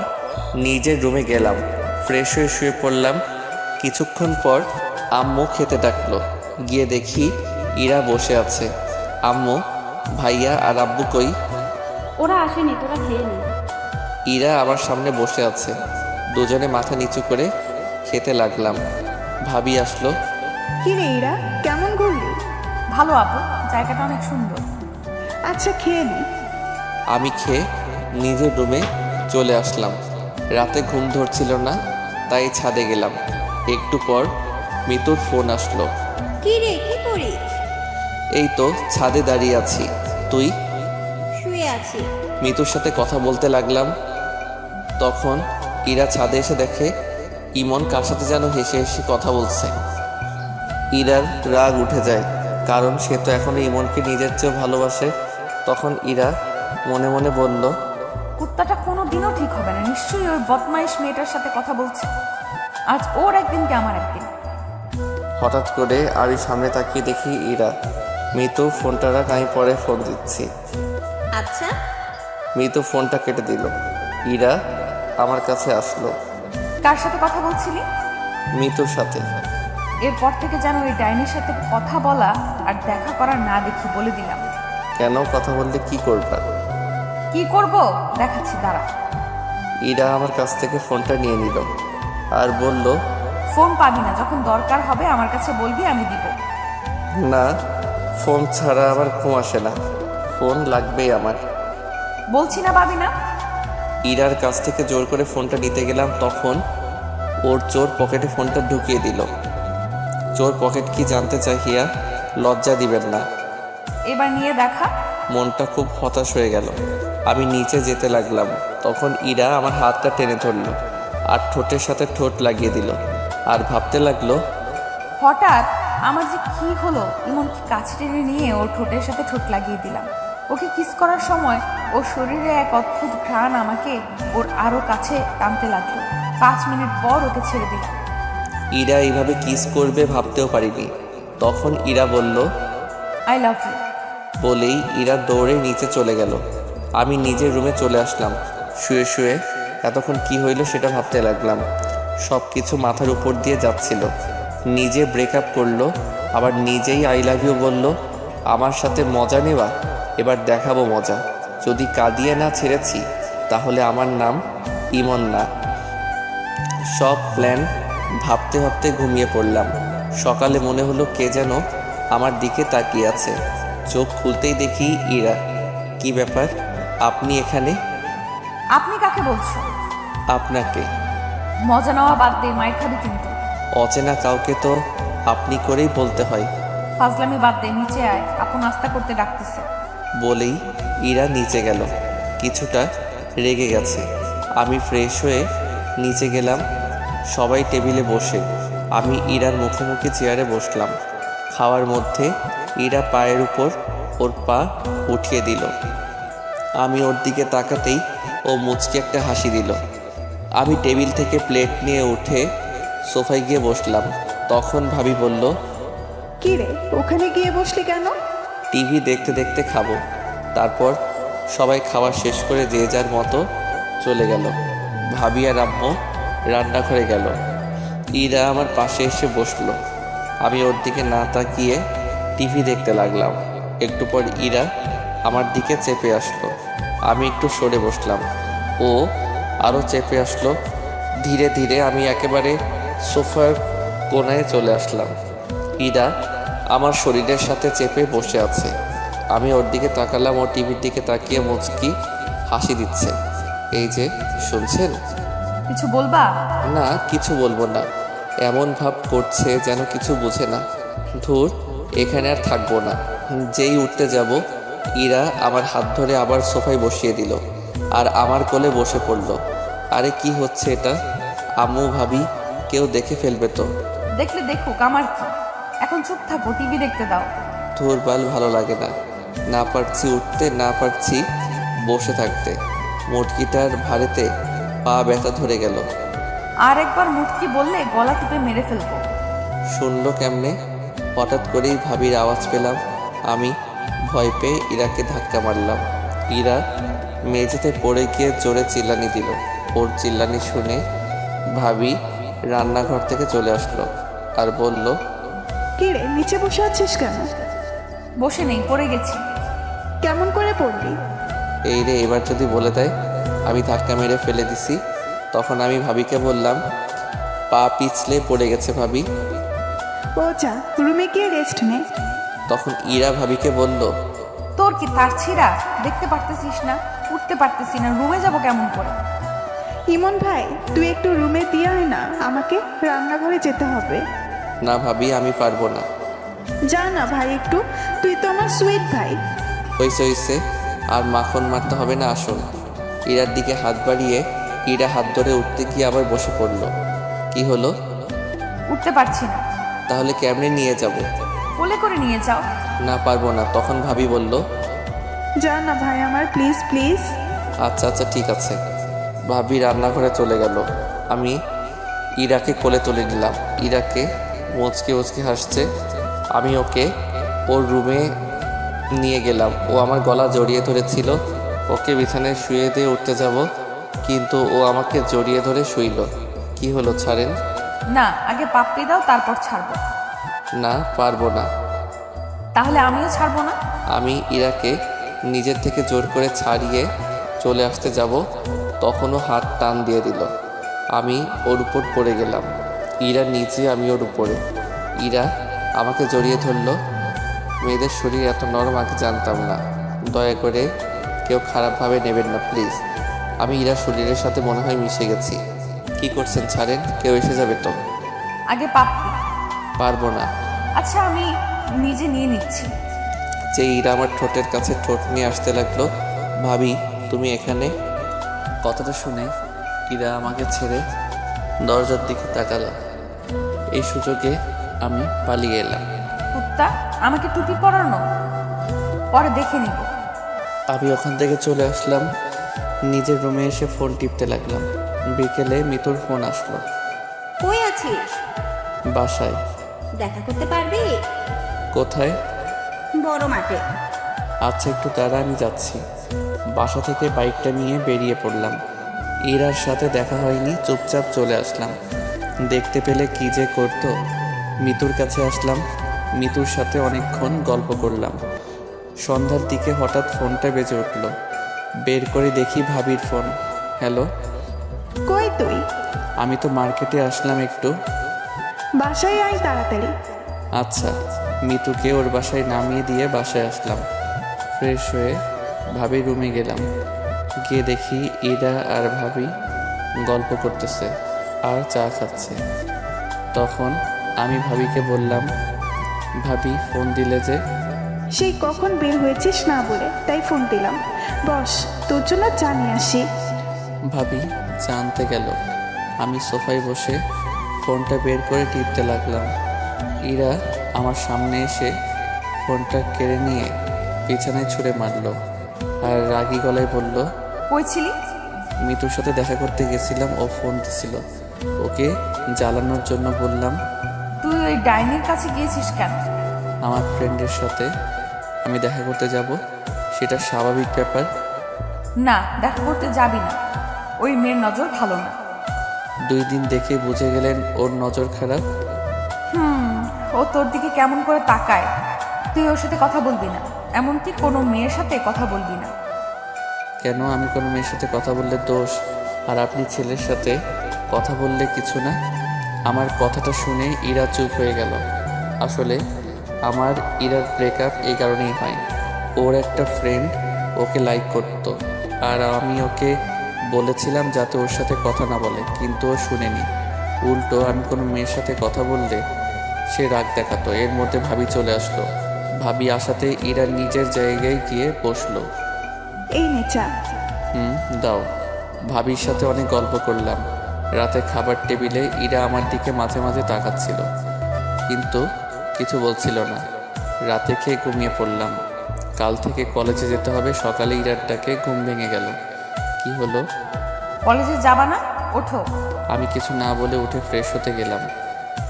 নিজের রুমে গেলাম, ফ্রেশ হয়ে শুয়ে পড়লাম। কিছুক্ষণ পর আম্মু খেতে ডাকলো। গিয়ে দেখি ইরা বসে আছে। আম্মু, ভাইয়া আর আব্বু কই? ওরা আসেনি, তোরা খেয়ে নি। ইরা আমার সামনে বসে আছে। দুজনে মাথা নিচু করে খেতে লাগলাম। ভাবি আসলো। কি রে ইরা, কেমন করলি? ভালো আপু, জায়গাটা অনেক সুন্দর। আচ্ছা খেয়ে নি। আমি খেয়ে নিজের রুমে চলে আসলাম। রাতে ঘুম ধরছিল না, তাই ছাদে গেলাম। একটু পর মিতুর ফোন আসলো। কি রে, কি করিস? এই তো ছাদে দাঁড়িয়ে আছি। তুই? শুয়ে আছি। মিতুর সাথে কথা বলতে লাগলাম। তখন ইরা ছাদে এসে দেখে ইমন কার সাথে যেন হেসে হেসে কথা বলছে। ইরার রাগ উঠে যায়, কারণ সে তো এখনো ইমনকে নিজের চেয়েও ভালোবাসে। তখন ইরা মনে মনে বলল, কুত্তাটা কোনো দিনও ঠিক হবে না, নিশ্চয়ই ওই বদমাইশ মেয়েটার সাথে কথা বলছে। আজ ওর একদিন কি আমার একদিন। হঠাৎ করে আমি সামনে তাকিয়ে দেখি ইরা। মিতু, ফোনটা রাখ, আমি পরে ফোন দিচ্ছি। আচ্ছা। মিতু ফোনটা কেটে দিল। ইরা আমার কাছে আসলো। কার সাথে কথা বলছিলি? মিতুর সাথে। এরপর থেকে যেন ওই ডাইনির সাথে কথা বলা আর দেখা করা না দেখি বলে দিলাম। কেন? কথা বললে কি করবা? কি করব দেখাচ্ছি, দাঁড়া। ইরা আমার কাছ থেকে ফোনটা নিয়ে নিল আর বলল, ফোন পাবি না, যখন দরকার হবে আমার কাছে বলবি, আমি দিব। না, ফোন ছাড়া আমার ঘুম আসে না, ফোন লাগবেই আমার। বলছি না পাবি না। ইরার কাছ থেকে জোর করে ফোনটা নিতে গেলাম, তখন ওর চোর পকেটে ফোনটা ঢুকিয়ে দিল। চোর পকেট কি জানতে চাই হিয়া? লজ্জা দিবেন না। এবার নিয়ে দেখা। মনটা খুব হতাশ হয়ে গেল। আমি নিচে যেতে লাগলাম, তখন ইরা আমার হাতটা টেনে ধরল আর ঠোঁটের সাথে ঠোঁট লাগিয়ে দিল আর ভাবতে লাগলো। হঠাৎ আমার যে কি হলো, ইমনকে কাছে টেনে নিয়ে ওর ঠোঁটের সাথে ঠোঁট লাগিয়ে দিলাম। ওকে কিস করার সময় ওর শরীরে এক অদ্ভুত ঘ্রাণ আমাকে ওর আরো কাছে টানতে লাগলো। 5 মিনিট পর ওকে ছেড়ে দিলাম। ইরা এইভাবে কিস করবে ভাবতেও পারিনি। তখন ইরা বলল, আই লাভ ইউ। বলেই ইরা দৌড়ে নিচে চলে গেল। আমি নিজের রুমে চলে আসলাম। শুয়ে শুয়ে এতক্ষণ কি হইল সেটা ভাবতে লাগলাম। সব কিছু মাথার উপর দিয়ে যাচ্ছিল। নিজে ব্রেকআপ করলো, আবার নিজেই আই লাভ ইউ বলল। আমার সাথে মজা নেওয়া, এবার দেখাবো মজা। যদি কাঁদিয়ে না ছেড়েছি তাহলে আমার নাম ইমন না। সব প্ল্যান ভাবতে ভাবতে ঘুমিয়ে পড়লাম। সকালে মনে হলো কে যেন আমার দিকে তাকিয়ে আছে। চোখ খুলতেই দেখি ইরা। কি ব্যাপার, আপনি এখানে? আপনি কাকে বলছো? আপনাকে। মজা নেওয়া বাদ দিয়ে মাইর খাবি কিন্তু। অচেনা কাউকে তো আপনি করেই বলতে হয়। ফাজলামি বাদ দে, নিচে আয়, আপু নাস্তা করতে ডাকতেছে। বলেই ইরা নিচে গেল। কিছুটা রেগে গেছে। আমি ফ্রেশ হয়ে নিচে গেলাম। সবাই টেবিলে বসে, আমি ইরার মুখোমুখি চেয়ারে বসলাম। খাওয়ার মধ্যে ইরা পায়ের উপর ওর পা উঠিয়ে দিল। আমি ওর দিকে তাকাতেই ও মুচকি একটা হাসি দিল। আমি টেবিল থেকে প্লেট নিয়ে উঠে সোফায় গিয়ে বসলাম। তখন ভাবি বলল, কি রে, ওখানে গিয়ে বসলি কেন? টিভি দেখতে দেখতে খাবো। তারপর সবাই খাওয়া শেষ করে যে যার মতো চলে গেল। ভাবি আর আম্মু রান্নাঘরে গেল। ইরা আমার পাশে এসে বসলো। আমি ওর দিকে না তাকিয়ে টিভি দেখতে লাগলাম। একটু পর ইরা আমার দিকে চেপে আসলো। আমি একটু সরে বসলাম। ও আরও চেপে আসলো। ধীরে ধীরে আমি একেবারে সোফার কোনায় চলে আসলাম। ইরা আমার শরীরের সাথে চেপে বসে আছে। আমি ওর দিকে তাকালাম, ও টিভির দিকে তাকিয়ে মুচকি হাসি দিচ্ছে। এই যে শুনছেন? কিছু বলবা? না, কিছু বলবো না। এমন ভাব করছে যেন কিছু বুঝে না। ধুর, এখানে আর থাকবো না। যেই উঠতে যাব ইরা আমার হাত ধরে আবার সোফায় বসিয়ে দিল আর আমার কোলে বসে পড়ল। আরে কি হচ্ছে এটা? আম্মু ভাবি কেউ দেখে ফেলবে তো। দেখলে দেখুক, আমার কি, এখন চুপ থাকো, টিভি দেখতে দাও। তোর বাল ভালো লাগে না, না পারছি উঠতে, না পারছি বসে থাকতে। মুটকিটার ভারেতে পা ব্যথা ধরে গেল। আর একবার মুটকি বললে গলা টিপে মেরে ফেলবো। শুনলো কেমনে? হঠাৎ করেই ভাবির আওয়াজ পেলাম। আমি ভয় পেয়ে ইরাকে ধাক্কা মারলাম। ইরা মেঝেতে পড়ে গিয়ে জোরে চিল্লানি দিল। ওর চিল্লানি শুনে ভাবি রান্নাঘর থেকে চলে আসলো আর বলল, কি রে, নিচে বসে আছিস কেন? বসে নেই, পড়ে গেছি। কেমন করে পড়লি? এই রে, এবার যদি বলে দেয় আমি ধাক্কা মেরে ফেলে দিছি। তখন আমি ভাবিকে বললাম, পা পিছলে পড়ে গেছে ভাবি। ও যা, রুমে গিয়ে রেস্ট নে। তখন ইরা ভাবিকে বলল, তোর কি তার ছিঁড়া? দেখতে পারতেছিস না, উঠতে পারতেছি না, রুমে যাব কেমন করে? ইমন ভাই, তুই একটু রুমে দিয়ে আয় না, আমাকে রান্নাঘরে যেতে হবে। না ভাবি, আমি পারবো না। যা না ভাই একটু, তুই তো আমার সুইট ভাই। হইছে আর মাখন মারতে হবে না, আসল। ইরার দিকে হাত বাড়িয়ে ইরা হাত ধরে উঠতে গিয়ে আবার বসে পড়ল। কি হলো? উঠতে পারছি না। তাহলে কেমনে নিয়ে যাব? কোলে করে নিয়ে যাও। না পারবো না। তখন ভাবি বলল, যা না ভাই আমার, প্লিজ প্লিজ। আচ্ছা আচ্ছা ঠিক আছে। ভাবি রান্নাঘরে চলে গেল। আমি ইরাকে কোলে তুলে নিলাম। ইরাকে মুচকে মুচকে হাসছে। আমি ওকে ওর রুমে নিয়ে গেলাম। ও আমার গলা জড়িয়ে ধরেছিল। ওকে বিছানায় শুয়ে দিয়ে উঠতে যাব, কিন্তু ও আমাকে জড়িয়ে ধরে শুইল। কি হলো, ছাড়েন? না, আগে পাপ্পি দাও, তারপর ছাড়বো। না, পারবো না। তাহলে আমিও ছাড়বো না। আমি ইরাকে নিজের থেকে জোর করে ছাড়িয়ে চলে আসতে যাব, তখনও হাত টান দিয়ে দিল। আমি ওর উপর পড়ে গেলাম। ইরা নিচে, আমি ওর উপরে। ইরা আমাকে জড়িয়ে ধরল। মেয়েদের শরীর এত নরম আগে জানতাম না। দয়া করে কেউ খারাপভাবে নেবেন না প্লিজ। আমি ইরার শরীরের সাথে মনে হয় মিশে গেছি। কি করছেন, ছাড়েন, কেউ এসে যাবে তো। আগে পাপ্পি। পারবো না। আচ্ছা, আমি নিজে নিয়ে নিচ্ছি। যে ইরা আমার ঠোঁটের কাছে ঠোঁট নিয়ে আসতে লাগলো। ভাবি তুমি এখানে? কথাটা শুনে ইরা আমাকে ছেড়ে দরজার দিকে তাকালো। এই সুযোগে আমি পালিয়ে এলাম। কুত্তা, আমাকে টুপি পরানো, পরে দেখে নিব। আমি ওখান থেকে চলে আসলাম। নিজের রুমে এসে ফোন টিপতে লাগলাম। বিকেলে মিতুর ফোন আসলো। কই আছিস? বাসায়। দেখা করতে পারবি? কোথায়? বড় মাঠে। আচ্ছা একটু দাঁড়া, আমি যাচ্ছি। বাসা থেকে বাইকটা নিয়ে বেরিয়ে পড়লাম। ইরার সাথে দেখা হয়নি, চুপচাপ চলে আসলাম। দেখতে পেলে কি যে করতো। মিতুর কাছে আসলাম। মিতুর সাথে অনেকক্ষণ গল্প করলাম। সন্ধ্যার দিকে হঠাৎ ফোনটা বেজে উঠল। বের করে দেখি ভাবির ফোন। হ্যালো। কই তুই? আমি তো মার্কেটে আসলাম একটু। বাসায় আয় তাড়াতাড়ি। আচ্ছা। মিতুকে ওর বাসায় নামিয়ে দিয়ে বাসায় আসলাম। ফ্রেশ হয়ে ভাবির রুমে গেলাম। গিয়ে দেখি ইরা আর ভাবি গল্প করতেছে আর চা খাচ্ছে। তখন আমি ভাবিকে বললাম, ভাবি ফোন দিলে যে? সেই কখন বের হয়েছিস না বলে, তাই ফোন দিলাম। বস, তোর জন্য চা নিয়ে আসি। ভাবি জানতে গেল। আমি সোফায় বসে ফোনটা বের করে টিপতে লাগলাম। ইরা আমার সামনে এসে ফোনটা কেড়ে নিয়ে বিছানায় ছুঁড়ে মারল আর রাগী গলায় বলল, কই ছিলি? মিতুর সাথে দেখা করতে গেছিলাম, ও ফোন দিছিল। ওকে জ্বালানোর জন্য বললাম। তুই ওই ডাইনির কাছে গিয়েছিস কেন? আমার ফ্রেন্ডের সাথে আমি দেখা করতে যাব, সেটা স্বাভাবিক ব্যাপার। না, দেখা করতে যাবি না, ওই মেয়ের নজর ভালো না। 2 দিন দেখে বুঝে গেলেন ওর নজর খারাপ। ও তোর দিকে কেমন করে তাকায়। তুই ওর সাথে কথা বলবি না, এমনকি কোনো মেয়ের সাথে কথা বলবি না। কেন? আমি কোনো মেয়ের সাথে কথা বললে দোষ, আর আপনি ছেলের সাথে কথা বললে কিছু না? আমার কথাটা শুনে ইরা চুপ হয়ে গেল। আসলে আমার ইরার ব্রেকআপ এই কারণেই হয়। ওর একটা ফ্রেন্ড ওকে লাইক করত, আর আমি ওকে বলেছিলাম যাতে ওর সাথে কথা না বলে, কিন্তু ও শুনেনি। উল্টো আমি কোনো মেয়ের সাথে কথা বললে সে রাগ দেখাতো। এর মধ্যে ভাবি চলে আসলো। ভাবি আসাতে ইরা নিজের জায়গায় গিয়ে বসলো। এই নে চা। দাও। ভাবির সাথে অনেক গল্প করলাম। রাতে খাবার টেবিলে ইরা আমার দিকে মাঝে মাঝে তাকাচ্ছিল, কিন্তু কিছু বলছিল না। রাতে খেয়ে ঘুমিয়ে পড়লাম। কাল থেকে কলেজে যেতে হবে। সকালে ইরার ডাকে ঘুম ভেঙে গেল। কি হলো? কলেজে যাবা না? ওঠো। আমি কিছু না বলে উঠে ফ্রেশ হতে গেলাম।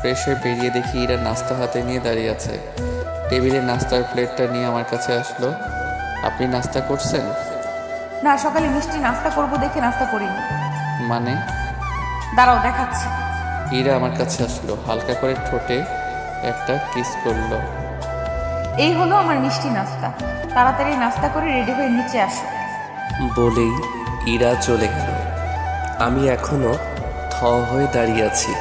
ফ্রেশ হয়ে বেরিয়ে দেখি ইরা নাস্তা হাতে নিয়ে দাঁড়িয়ে আছে। টেবিলে নাস্তার প্লেটটা নিয়ে আমার কাছে আসলো। আপনি নাস্তা করছেন? না, সকালে মিষ্টি নাস্তা করব দেখে নাস্তা করিনি। মানে? দাঁড়াও দেখাচ্ছি। ইরা আমার কাছে আসলো, হালকা করে ঠোঁটে একটা কিস করলো। এই হলো আমার মিষ্টি নাস্তা। তাড়াতাড়ি নাস্তা করে রেডি হয়ে নিচে আসো। বলেই ইরা চলে গেল। আমি এখনো থ হয়ে দাঁড়িয়ে আছি।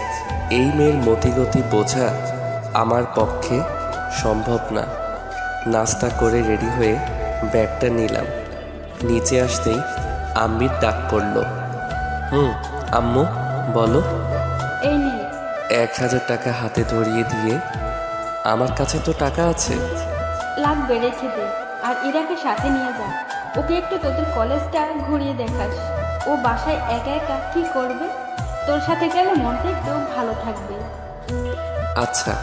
এই মেয়ের মতিগতি বোঝা আমার পক্ষে সম্ভব না। নাস্তা করে রেডি হয়ে ব্যাগটা নিলাম। নিচে আসতেই আম্মির ডাক পড়ল। আম্মু বলো। এই নে। 1000 টাকা হাতে ধরিয়ে দিয়ে, আমার কাছে তো টাকা আছে। লাগবে, রেখে দে। আর ইরাকে সাথে নিয়ে যা। ওকে একটু তোদের কলেজটা ঘুরিয়ে দেখাস। ও বাসায় একা একা কি করবে? তোর সাথে গেলে মনটা একটু ভালো থাকবে। আচ্ছা,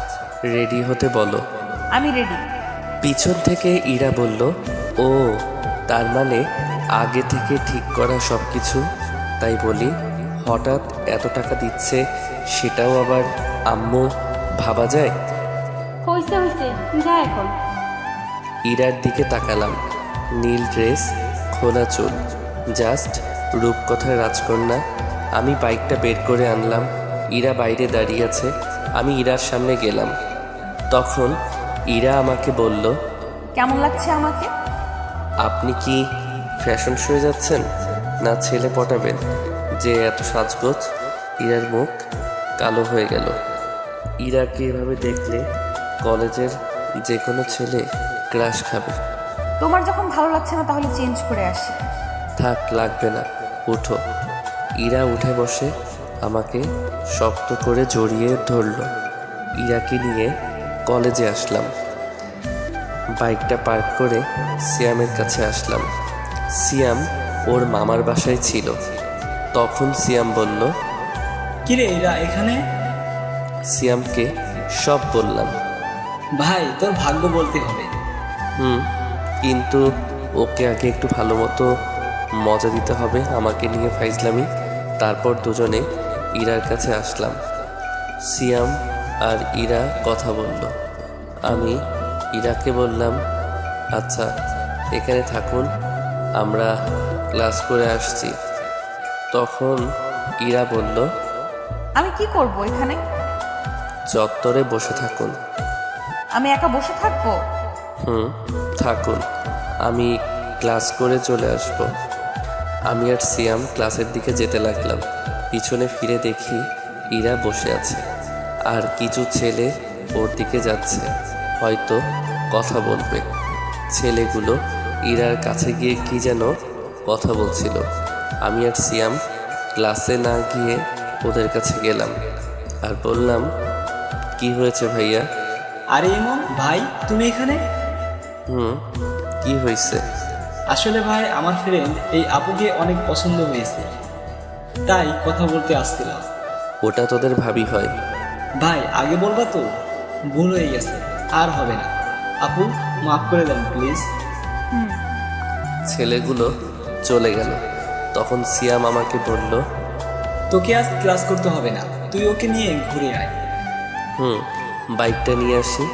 রেডি হতে বলো। আমি রেডি। পিছন থেকে ইরা বলল, ও তার মানে আগে থেকে ঠিক করা সব কিছু। তাই বলি, হঠাৎ এত টাকা দিচ্ছে, সেটাও আবার আম্মু ভাবা যায়? হইছে হইছে, যা এখন। ইরার দিকে তাকালাম। নীল ড্রেস, খোলা চুল, জাস্ট রূপকথার রাজকন্যা। আমি বাইকটা বের করে আনলাম। ইরা বাইরে দাঁড়িয়ে আছে। আমি ইরার সামনে গেলাম। তখন ইরা আমাকে বলল, কেমন লাগছে আমাকে? আপনি কি ফ্যাশন শোয়ে যাচ্ছেন, না ছেলে পটাবেন যে এত সাজগোজ? ইরার মুখ কালো হয়ে গেল। ইরাকে এভাবে দেখলে কলেজের যে কোনো ছেলে ক্রাশ খাবে। তোমার যখন ভালো লাগছে না তাহলে চেঞ্জ করে আসি। থাক, লাগবে না, উঠো। ইরা উঠে বসে আমাকে শক্ত করে জড়িয়ে ধরল। ইরাকে নিয়ে কলেজে আসলাম। বাইকটা পার্ক করে সিয়ামের কাছে আসলাম। সিয়াম ওর মামার বাসায় ছিল। তখন সিয়াম বলল, কিরে এরা এখানে? সিয়ামকে সব বললাম। ভাই, তোর ভাগ্য বলতে হবে। কিন্তু ওকে আগে একটু ভালো মতো মজা দিতে হবে আমাকে নিয়ে ফাইজলামি। তারপর দুজনে ইরার কাছে আসলাম। সিয়াম আর ইরা কথা বলল। আমি ইরাকে বললাম, আচ্ছা এখানে থাকুন, আমরা ক্লাস করে আসছি। তখন ইরা বলল, আমি কি করব এখানে? চত্বরে বসে থাকুন। আমি একা বসে থাকবো? থাকুন, আমি ক্লাস করে চলে আসব। আমি আর সিয়াম ক্লাসের দিকে যেতে লাগলাম। পিছনে ফিরে দেখি ইরা বসে আছে, আর কিছু ছেলে ওর দিকে যাচ্ছে, হয়তো কথা বলবে। ছেলেগুলো ইরার কাছে গিয়ে কি যেন কথা বলছিল। আমি আর সিয়াম ক্লাসে না গিয়ে ওদের কাছে গেলাম আর বললাম, কি হয়েছে ভাইয়া? আরে ইমন ভাই, তুমি এখানে? কি হয়েছে? আসলে ভাই, আমার ফ্রেন্ড এই আপুকে অনেক পছন্দ হয়েছে, তাই কথা বলতে আসছিলাম। ওটা তোদের ভাবি হয়? ভাই, আগে বলবা তো, ভুল হয়ে গেছে, আর হবে না। আপু, মাফ করে দেন প্লিজ। ছেলেগুলো চলে গেল। তখন সিয়াম আমাকে বলল, তোকে আজ ক্লাস করতে হবে না, তুই ওকে নিয়ে ঘুরে আয়। বাইকটা নিয়ে আসি।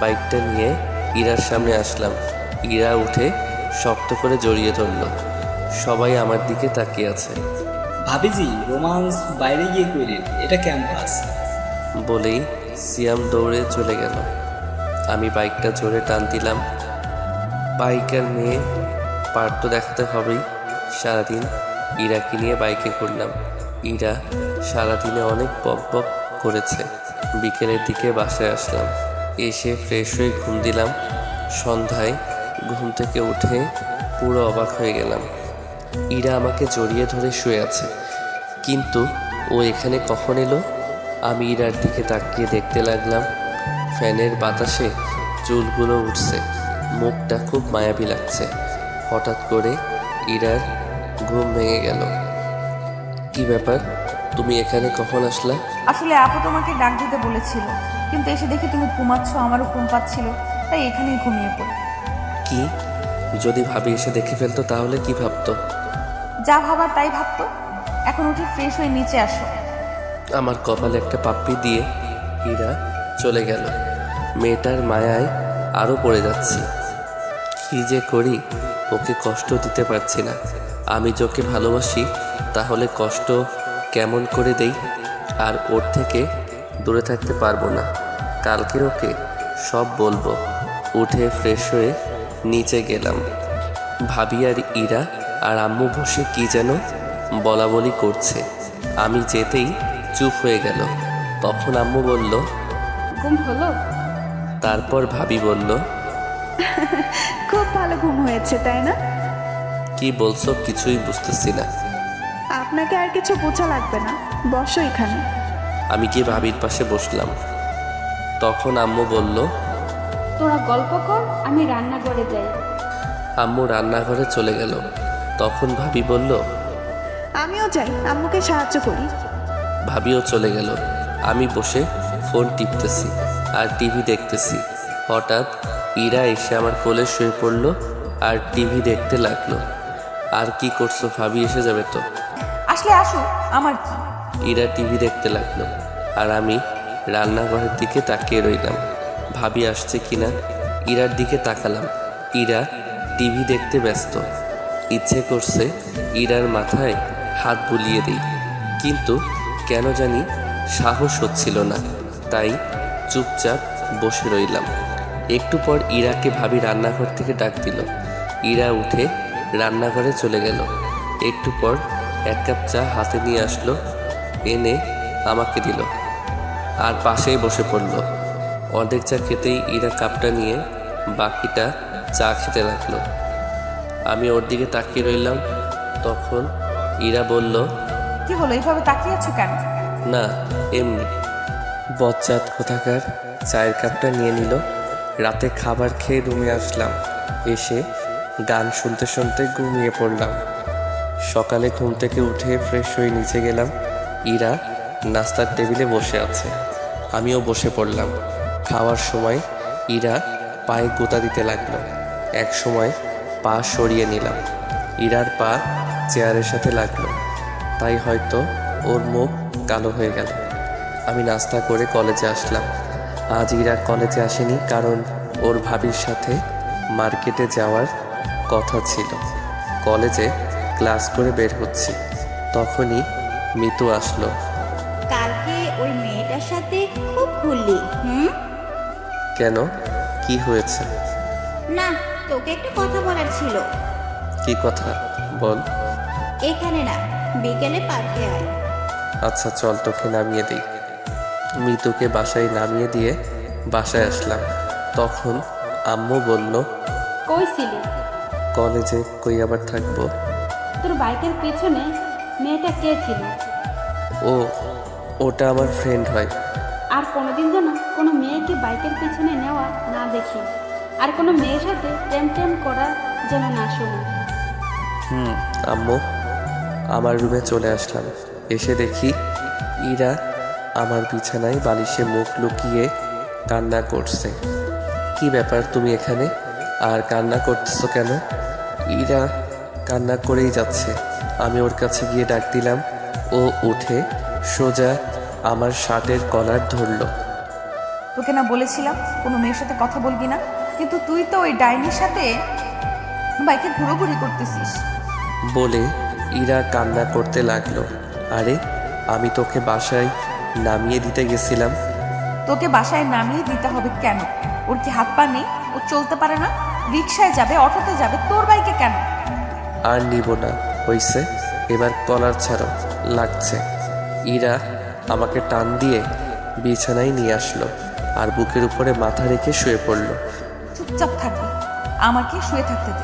বাইকটা নিয়ে ইরার সামনে আসলাম। ইরা উঠে শক্ত করে জড়িয়ে ধরল। সবাই আমার দিকে তাকিয়ে আছে। ভাবিজি, রোমান্স বাইরে গিয়ে কইলেন, এটা ক্যাম্পাস। বলেই সিয়াম দৌড়ে চলে গেল। আমি বাইকটা জোরে টান দিলাম। বাইকের মেয়ে পার তো দেখাতে হবেই। সারাদিন ইরাকে নিয়ে বাইকে ঘুরলাম। ইরা সারাদিনে অনেক বক বক করেছে। বিকেলের দিকে বাসায় আসলাম। এসে ফ্রেশ হয়ে ঘুম দিলাম। সন্ধ্যায় ঘুম থেকে উঠে পুরো অবাক হয়ে গেলাম। ইরা আমাকে জড়িয়ে ধরে শুয়ে আছে, কিন্তু ও এখানে কখন এলো? আমি ইরার দিকে তাকিয়ে দেখতে লাগলাম। ফ্যানের বাতাসে চুলগুলো উঠছে, মুখটা খুব মায়াবী লাগছে। হঠাৎ করে ইরার ঘুম ভেঙে গেল। কি ব্যাপার, তুমি এখানে কখন আসলা? আসলে আপু তোমাকে ডাক দিতে বলেছিল, কিন্তু এসে দেখি তুমি ঘুমাচ্ছ, আমারও ঘুম পাচ্ছিল, তাই এখানেই ঘুমিয়ে পড়ি। কি, যদি ভাবি এসে দেখে ফেলতো তাহলে কি ভাবতো? যা ভাবার তাই ভাবতো। এখন উঠে ফ্রেশ হয়ে নিচে আসো। আমার কপালে একটা পাপ্পি দিয়ে ইরা চলে গেল। মেয়েটার মায়ায় আরও পড়ে যাচ্ছি। কি যে করি, ওকে কষ্ট দিতে পারছি না। আমি যাকে ভালোবাসি তাহলে কষ্ট কেমন করে দেই? আর ওর থেকে দূরে থাকতে পারবো না। কালকে ওকে সব বলবো। উঠে ফ্রেশ হয়ে নিচে গেলাম। ভাবি আর ইরা আর আম্মু বসে কি যেন বলা বলি করছে। আমি যেতেই চুপ হয়ে গেল। তখন আম্মু বলল, ঘুম হলো? তারপর ভাবি বলল, খুব ভালো ঘুম হয়েছে তাই না? কি বলছো কিছুই বুঝতেছি না। আপনাকে আর কিছু বোঝা লাগবে না, বসো এখানে। আমি গিয়ে ভাবির পাশে বসলাম। তখন আম্মু বলল, তোরা গল্প কর, আমি রান্নাঘরে যাই। আম্মু রান্নাঘরে চলে গেল। তখন ভাবি বলল, আমিও যাই, আম্মুকে সাহায্য করি। ভাবিও চলে গেল। আমি বসে ফোন টিপতেছি আর টিভি দেখতেছি। হঠাৎ ইরা এসে আমার কোলে শুয়ে পড়লো আর টিভি দেখতে লাগলো। আর কি করছো, ভাবি এসে যাবে তো। আসলে আসো, আমার কি। ইরা টিভি দেখতে লাগলো আর আমি রান্নাঘরের দিকে তাকিয়ে রইলাম, ভাবি আসছে কিনা। ইরার দিকে তাকালাম। ইরা টিভি দেখতে ব্যস্ত। ইচ্ছে করছে ইরার মাথায় হাত বুলিয়ে দিই, কিন্তু কেন জানি সাহস হচ্ছিল না, তাই চুপচাপ বসে রইলাম। একটু পর ইরাকে ভাবি রান্নাঘর থেকে ডাক দিল। ইরা উঠে রান্নাঘরে চলে গেল। একটু পর 1 কাপ চা হাতে নিয়ে আসলো, এনে আমাকে দিল আর পাশেই বসে পড়ল। অর্ধেক চা খেতেই ইরা কাপটা নিয়ে বাকিটা চা খেতে লাগলো। আমি ওর দিকে তাকিয়ে রইলাম। তখন ইরা বলল, কি হলো, এইভাবে তাকিয়ে আছো কেন? না এমনি। বজ্জাত কোথাকার চায়ের কাপটা নিয়ে নিল। রাতে খাবার খেয়ে রুমে আসলাম। এসে গান শুনতে শুনতে ঘুমিয়ে পড়লাম। সকালে ঘুম থেকে উঠে ফ্রেশ হয়ে নিচে গেলাম। ইরা নাস্তার টেবিলে বসে আছে, আমিও বসে পড়লাম। খাওয়ার সময় ইরা পায়ে গোতা দিতে লাগলো। এক সময় পা সরিয়ে নিলাম। ইরার পা চেয়ারের সাথে লাগলো, তাই হয়তো ওর মুখ কালো হয়ে গেল। আমি নাস্তা করে কলেজে আসলাম। আজ ইরা কলেজে আসেনি, কারণ ওর ভাবির সাথে মার্কেটে যাওয়ার কথা ছিল। কলেজে ক্লাস করে বের হচ্ছি, তখনই মিতু আসলো। কালকে ওই মেয়েটার সাথে খুব ঘুরলি। কেন, কি হয়েছে? না, তোকে একটা কথা বলার ছিল। কি কথা বল। এখানে না, বিকেলে পার্কে আয়। আচ্ছা চল, তোকে নামিয়ে দিই। মিতুকে বাসায় নামিয়ে দিয়ে বাসায় আসলাম। তখন আম্মু বলল, কই ছিলি? কলেজে। কই আবার থাকবো? তোর বাইকের পেছনে মেয়েটা কে ছিল? ওটা আমার ফ্রেন্ড হয়। আর কোনোদিন যেন কোনো মেয়েকে বাইকের পেছনে নেওয়া না দেখি, আর কোনো মেয়ের সাথে প্রেম টেম করা যেন না শুনি। আম্মু, আমার রুমে চলে আসলাম। এসে দেখি ইরা আমার বিছানায় বালিশে মুখ লুকিয়ে কান্না করছে। কি ব্যাপার, তুমি এখানে আর কান্না করতেছো কেন? ইরা কান্না করেই যাচ্ছে। আমি ওর কাছে গিয়ে ডাক দিলাম। ও উঠে সোজা আমার শার্টের কলার ধরলো। তোকে না বলেছিলাম কোনো মেয়ের সাথে কথা বলবি না, কিন্তু তুই তো ওই ডাইনির সাথে বাইকে ঘুরোঘুরি করতেছিস। বলে ইরা কান্না করতে লাগলো। আরে, আমি তোকে বাসায় নামিয়ে দিতে গেছিলাম। তোকে বাসায় নামিয়ে দিতে হবে কেন? ওর কি হাত পা নেই? ও চলতে পারে না? রিক্সায় যাবে, অটোতে যাবে, তোর বাইকে কেন? আর নিব না, হইছে, এবার কলার ছাড়ো, লাগছে। ইরা আমাকে টান দিয়ে বিছানায় নিয়ে আসলো আর বুকের উপরে মাথা রেখে শুয়ে পড়ল। চুপচাপ থাকবি, আমাকে শুয়ে থাকতে দে।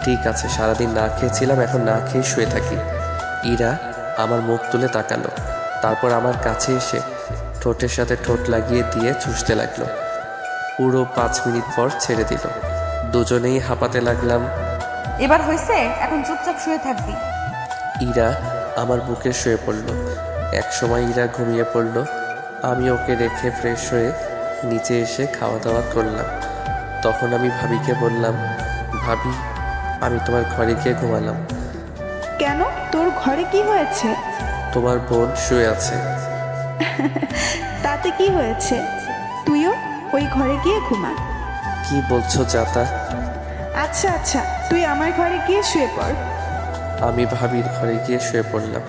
ঠিক আছে, সারাদিন না খেয়েছিলাম, এখন না খেয়ে শুয়ে থাকি। ইরা আমার মুখ তুলে তাকালো, তারপর আমার কাছে এসে ঠোঁটের সাথে ঠোঁট লাগিয়ে দিয়ে চুষতে লাগলো। পুরো 5 মিনিট পর ছেড়ে দিল। দুজনেই হাঁপাতে লাগলাম। এবার হয়েছে, এখন চুপচাপ শুয়ে থাকবি। ইরা আমার বুকে শুয়ে পড়ল। একসময় ইরা ঘুমিয়ে পড়ল। আমি ওকে রেখে ফ্রেশ হয়ে নিচে এসে খাওয়া দাওয়া করলাম। তখন আমি ভাবিকে বললাম, ভাবি আমি তোমার ঘরে গিয়ে ঘুমালাম। কেন, তোর ঘরে কি হয়েছে? তোমার বোন শুয়ে আছে। তাতে কি হয়েছে? তুইও ওই ঘরে গিয়ে ঘুমা। কি বলছো চাতা? আচ্ছা আচ্ছা, তুই আমার ঘরে গিয়ে শুয়ে পড়। আমি ভাবির ঘরে গিয়ে শুয়ে পড়লাম।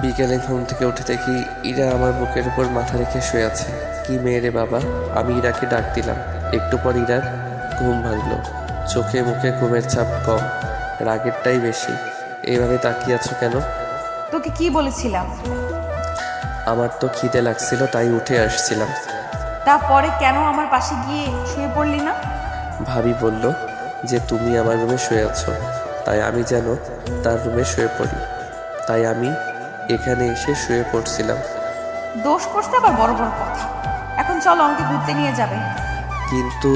বিকেলে ঘুম থেকে উঠে দেখি ইরা আমার বুকের উপর মাথা রেখে শুয়ে আছে। কি মেয়ে রে বাবা! আমি ইরাকে ডাক দিলাম। একটু পর ইরার ঘুম ভাঙলো। চোখে মুখে ঘুমের ছাপ কম, রাগেরটাই বেশি। এইভাবে তাকিয়ে আছো কেন? তোকে কি বলেছিলাম? আমার তো খিদে লাগছিল, তাই উঠে আসছিলাম। তারপরে কেন আমার পাশে গিয়ে শুয়ে পড়লি না? ভাবি বলল যে তুমি আমার রুমে শুয়ে আছো, তাই আমি যেন তার রুমে শুয়ে পড়ি। তাই আমি এখানে এসে শুয়ে পড়ছিলাম। দোষ করতে আবার বড় বড় কথা। এখন চলো, আমাকে ঘুরতে নিয়ে যাবে। কিন্তু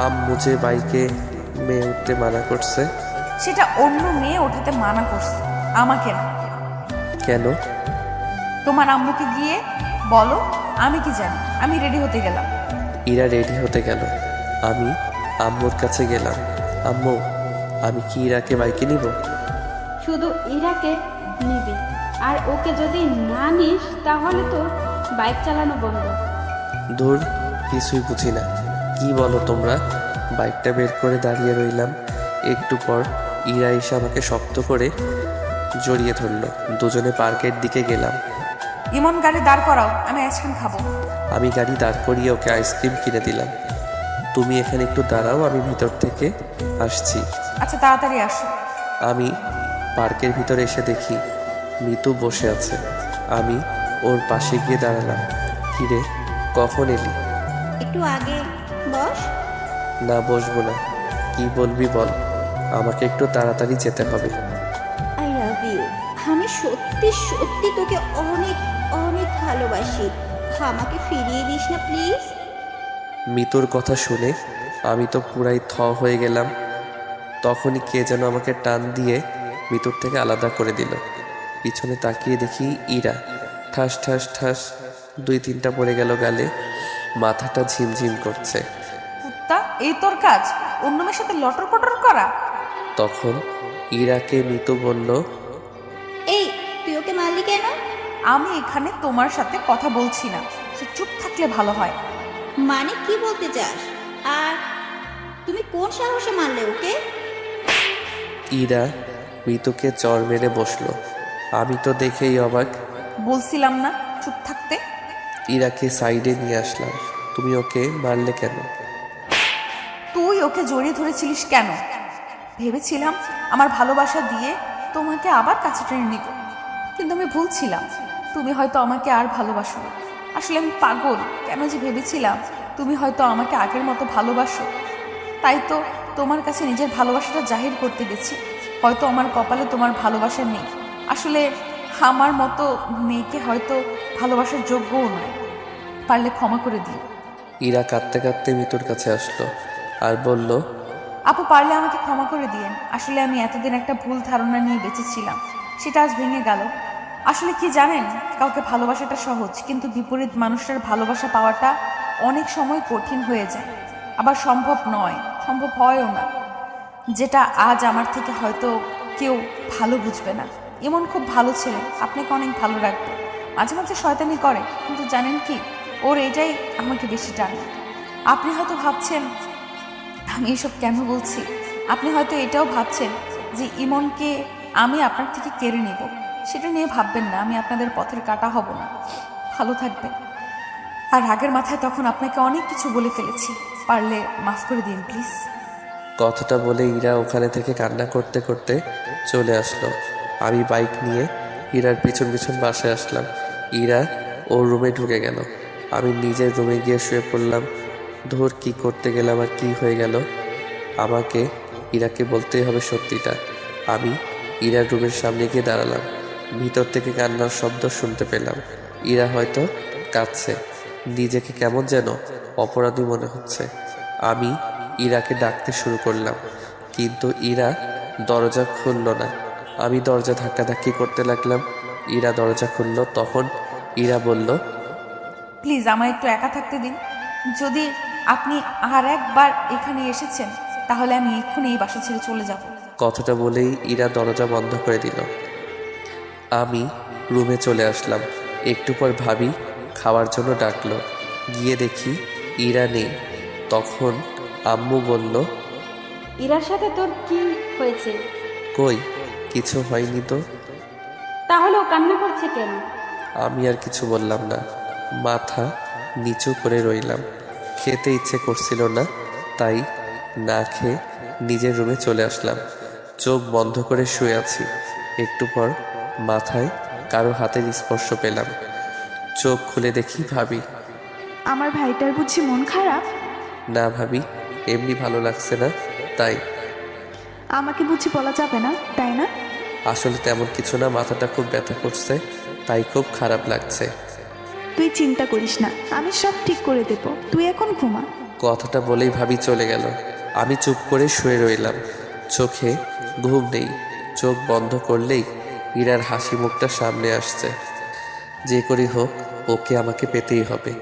আম্মু যে বাইকে মেয়ে উঠতে মানা করছে। সেটা অন্য মেয়ে ওঠাতে মানা করছে, আমাকে না। কেন? তোমার আম্মুকে গিয়ে বলো, আমি কি জানি। আমি রেডি হতে গেলাম। ইরা রেডি হতে গেল। আমি আম্মুর কাছে গেলাম। আম্মু, আমি কি ইরাকে বাইকে নিব? শুধু ইরাকে নিবি, আর ওকে যদি না নিস তাহলে তো বাইক চালানো বন্ধ। ধুর, কিছুই বুঝি না। কি বলো তোমরা? বাইকটা বের করে দাঁড়িয়ে রইলাম। একটু পর ইরা এসে আমাকে শক্ত করে জড়িয়ে ধরলো। দুজনে পার্কের দিকে গেলাম। ইমন, গাড়ি দাঁড় করাও, আমি আইসক্রিম খাবো। আমি গাড়ি দাঁড় করিয়ে ওকে আইসক্রিম কিনে দিলাম। তুমি এখানে একটু দাঁড়াও, আমি ভিতর থেকে আসছি। আচ্ছা, তাড়াতাড়ি আসো। আমি পার্কের ভিতরে এসে দেখি মিতু বসে আছে। আমি ওর পাশে গিয়ে দাঁড়ালাম। কিরে, কখন এলি? একটু আগে বস। না, বসবো না। কি বলবি বল, আমাকে একটু তাড়াতাড়ি যেতে হবে। I love you. আমি সত্যি সত্যি তোকে অনেক অনেক ভালোবাসি। আমাকে ফিরিয়ে দিস না প্লিজ। মিতুর কথা শুনে আমি তো পুরাই থ হয়ে গেলাম। তখনই কে যেন আমাকে টান দিয়ে মিতুর থেকে আলাদা করে দিল। পিছনে তাকিয়ে দেখি ইরা। ঠাস ঠাস ঠাস 2-3টা পড়ে গেল গালে। মাথাটা ঝিমঝিম করছে। কুত্তা, এই তোর কাজ, অন্য মেয়ের সাথে লটর পটর করা? তখন ইরাকে মিতু বলল, এই, তুই ওকে মারলি কেন? আমি এখানে তোমার সাথে কথা বলছি না, সে চুপ থাকলে ভালো হয়। মানে কি বলতে চাস? আর তুমি কোন সাহসে মারলে ওকে? ইরা মিতুকে চর মেরে বসলো। আমি তো দেখেই অবাক। বলছিলাম না চুপ থাকতে? ইরাকে সাইডে নিয়ে আসলাম। তুমি ওকে মারলে কেন? তুই ওকে জড়িয়ে ধরেছিলিস কেন? ভেবেছিলাম আমার ভালোবাসা দিয়ে তোমাকে আবার কাছে টেনে নিব, কিন্তু আমি ভুলছিলাম। তুমি হয়তো আমাকে আর ভালোবাসো না। আসলে আমি পাগল। কেন যে ভেবেছিলাম তুমি হয়তো আমাকে আগের মতো ভালোবাসো, তাই তো তোমার কাছে নিজের ভালোবাসাটা জাহির করতে গেছি। হয়তো আমার কপালে তোমার ভালোবাসা নেই। আসলে আমার মতো মেয়েকে হয়তো ভালোবাসার যোগ্যও নয়। পারলে ক্ষমা করে দিও। ইরা কাঁদতে কাঁদতে মিতুর কাছে আসলো আর বলল, আপু, পারলে আমাকে ক্ষমা করে দিয়েন। আসলে আমি এতদিন একটা ভুল ধারণা নিয়ে বেঁচেছিলাম, সেটা আজ ভেঙে গেল। আসলে কি জানেন, কাউকে ভালোবাসাটা সহজ, কিন্তু বিপরীত মানুষটার ভালোবাসা পাওয়াটা অনেক সময় কঠিন হয়ে যায়। আবার সম্ভব নয়, সম্ভব হয়ও না। যেটা আজ আমার থেকে হয়তো কেউ ভালো বুঝবে না। এমন খুব ভালো ছেলে, আপনাকে অনেক ভালো রাখবে। মাঝে মাঝে শয়তানি করে, কিন্তু জানেন কি, ওর এটাই আমাকে বেশি টানে। আপনি হয়তো ভাবছেন আমি এসব কেন বলছি। আপনি হয়তো এটাও ভাবছেন যে ইমনকে আমি আপনার থেকে কেড়ে নেব। সেটা নিয়ে ভাববেন না, আমি আপনাদের পথের কাটা হব না। ভালো থাকবেন। আর রাগের মাথায় তখন আপনাকে অনেক কিছু বলে ফেলেছি, পারলে মাফ করে দিন প্লিজ। কথাটা বলে ইরা ওখানে থেকে কান্না করতে করতে চলে আসলো। আমি বাইক নিয়ে ইরার পিছন পিছন বাসায় আসলাম। ইরা ওর রুমে ঢুকে গেল। আমি নিজের রুমে গিয়ে শুয়ে পড়লাম। ধর, কি করতে গেলাম আর কি হয়ে গেল। আমাকে ইরাকে বলতেই হবে সত্যিটা। আমি ইরার রুমের সামনে গিয়ে দাঁড়ালাম। ভিতর থেকে কান্নার শব্দ শুনতে পেলাম। ইরা হয়তো কাঁদছে। নিজেকে কেমন যেন অপরাধী মনে হচ্ছে। আমি ইরাকে ডাকতে শুরু করলাম, কিন্তু ইরা দরজা খুলল না। আমি দরজা ধাক্কাধাক্কি করতে লাগলাম। ইরা দরজা খুলল। তখন ইরা বলল, প্লিজ আমায় একটু একা থাকতে দিন। যদি আপনি আর একবার এখানে এসেছেন তাহলে আমি এক্ষুনি এই বাসা ছেড়ে চলে যাব। কথাটা বলেই ইরা দরজা বন্ধ করে দিল। আমি রুমে চলে আসলাম। একটু পর ভাবি খাওয়ার জন্য ডাকলো। গিয়ে দেখি ইরা নেই। তখন আম্মু বলল, ইরার সাথে তোর কি হয়েছে? কই কিছু হয়নি তো। তাহলে ও কান্না করছে কেন? আমি আর কিছু বললাম না, মাথা নিচু করে রইলাম। খেতে ইচ্ছে করছিল না, তাই না খেয়ে নিজের রুমে চলে আসলাম। চোখ বন্ধ করে শুয়ে আছি। একটু পর মাথায় কারো হাতের স্পর্শ পেলাম। চোখ খুলে দেখি ভাবি। আমার ভাইটার বুঝি মন খারাপ? না ভাবি, এমনি ভালো লাগছে না তাই। আমাকে বুঝি বলা যাবে না, তাই না? আসলে তেমন কিছু না, মাথাটা খুব ব্যথা করছে, তাই খুব খারাপ লাগছে। তুই চিন্তা করিস না, আমি সব ঠিক করে দেব, তুই এখন ঘুমা। কথাটা বলেই ভাবি চলে গেল। আমি চুপ করে শুয়ে রইলাম। চোখে ঘুম নেই। চোখ বন্ধ করলেই ইরার হাসি মুখটা সামনে আসছে। যে করি হোক ওকে আমাকে পেতেই হবে।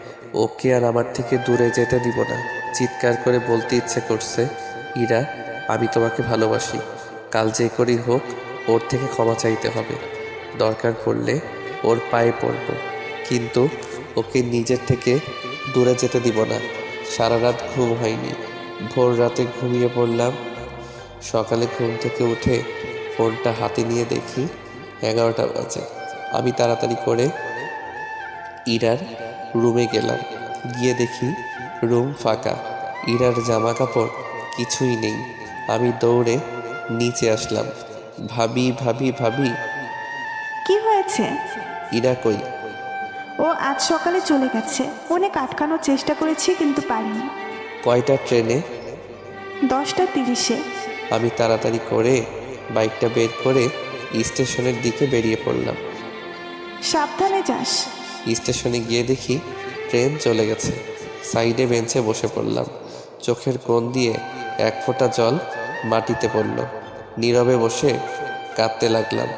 ওকে আর আমার থেকে দূরে যেতে দিব না। চিৎকার করে বলতে ইচ্ছে করছে, ইরা আমি তোমাকে ভালোবাসি। কাল যে করি হোক ওর থেকে ক্ষমা চাইতে হবে। দরকার পড়লে ওর পায়ে পড়ব, কিন্তু ওকে নিজের থেকে দূরে যেতে দিব না। সারা রাত ঘুম হয়নি। ভোর রাতে ঘুমিয়ে পড়লাম। সকালে ঘুম থেকে উঠে ফোনটা হাতে নিয়ে দেখি 11টা বাজে। আমি তাড়াতাড়ি করে ইরার রুমে গেলাম। গিয়ে দেখি রুম ফাঁকা। ইরার জামা কাপড় কিছুই নেই। আমি দৌড়ে নিচে আসলাম। ভাবি ভাবি ভাবি, কি হয়েছে? ইরা কই? ও আজ সকালে চলে গেছে। অনেক আটকানোর চেষ্টা করেছি কিন্তু পারিনি। কয়টা ট্রেনে? 10:30-এ। আমি তাড়াতাড়ি করে বাইকটা বের করে স্টেশনের দিকে বেরিয়ে পড়লাম। সাবধানে যাস। স্টেশনে গিয়ে দেখি ট্রেন চলে গেছে। সাইডে বেঞ্চে বসে পড়লাম। চোখের কোণ দিয়ে এক ফোঁটা জল মাটিতে পড়ল। নীরবে বসে কাঁদতে লাগলাম।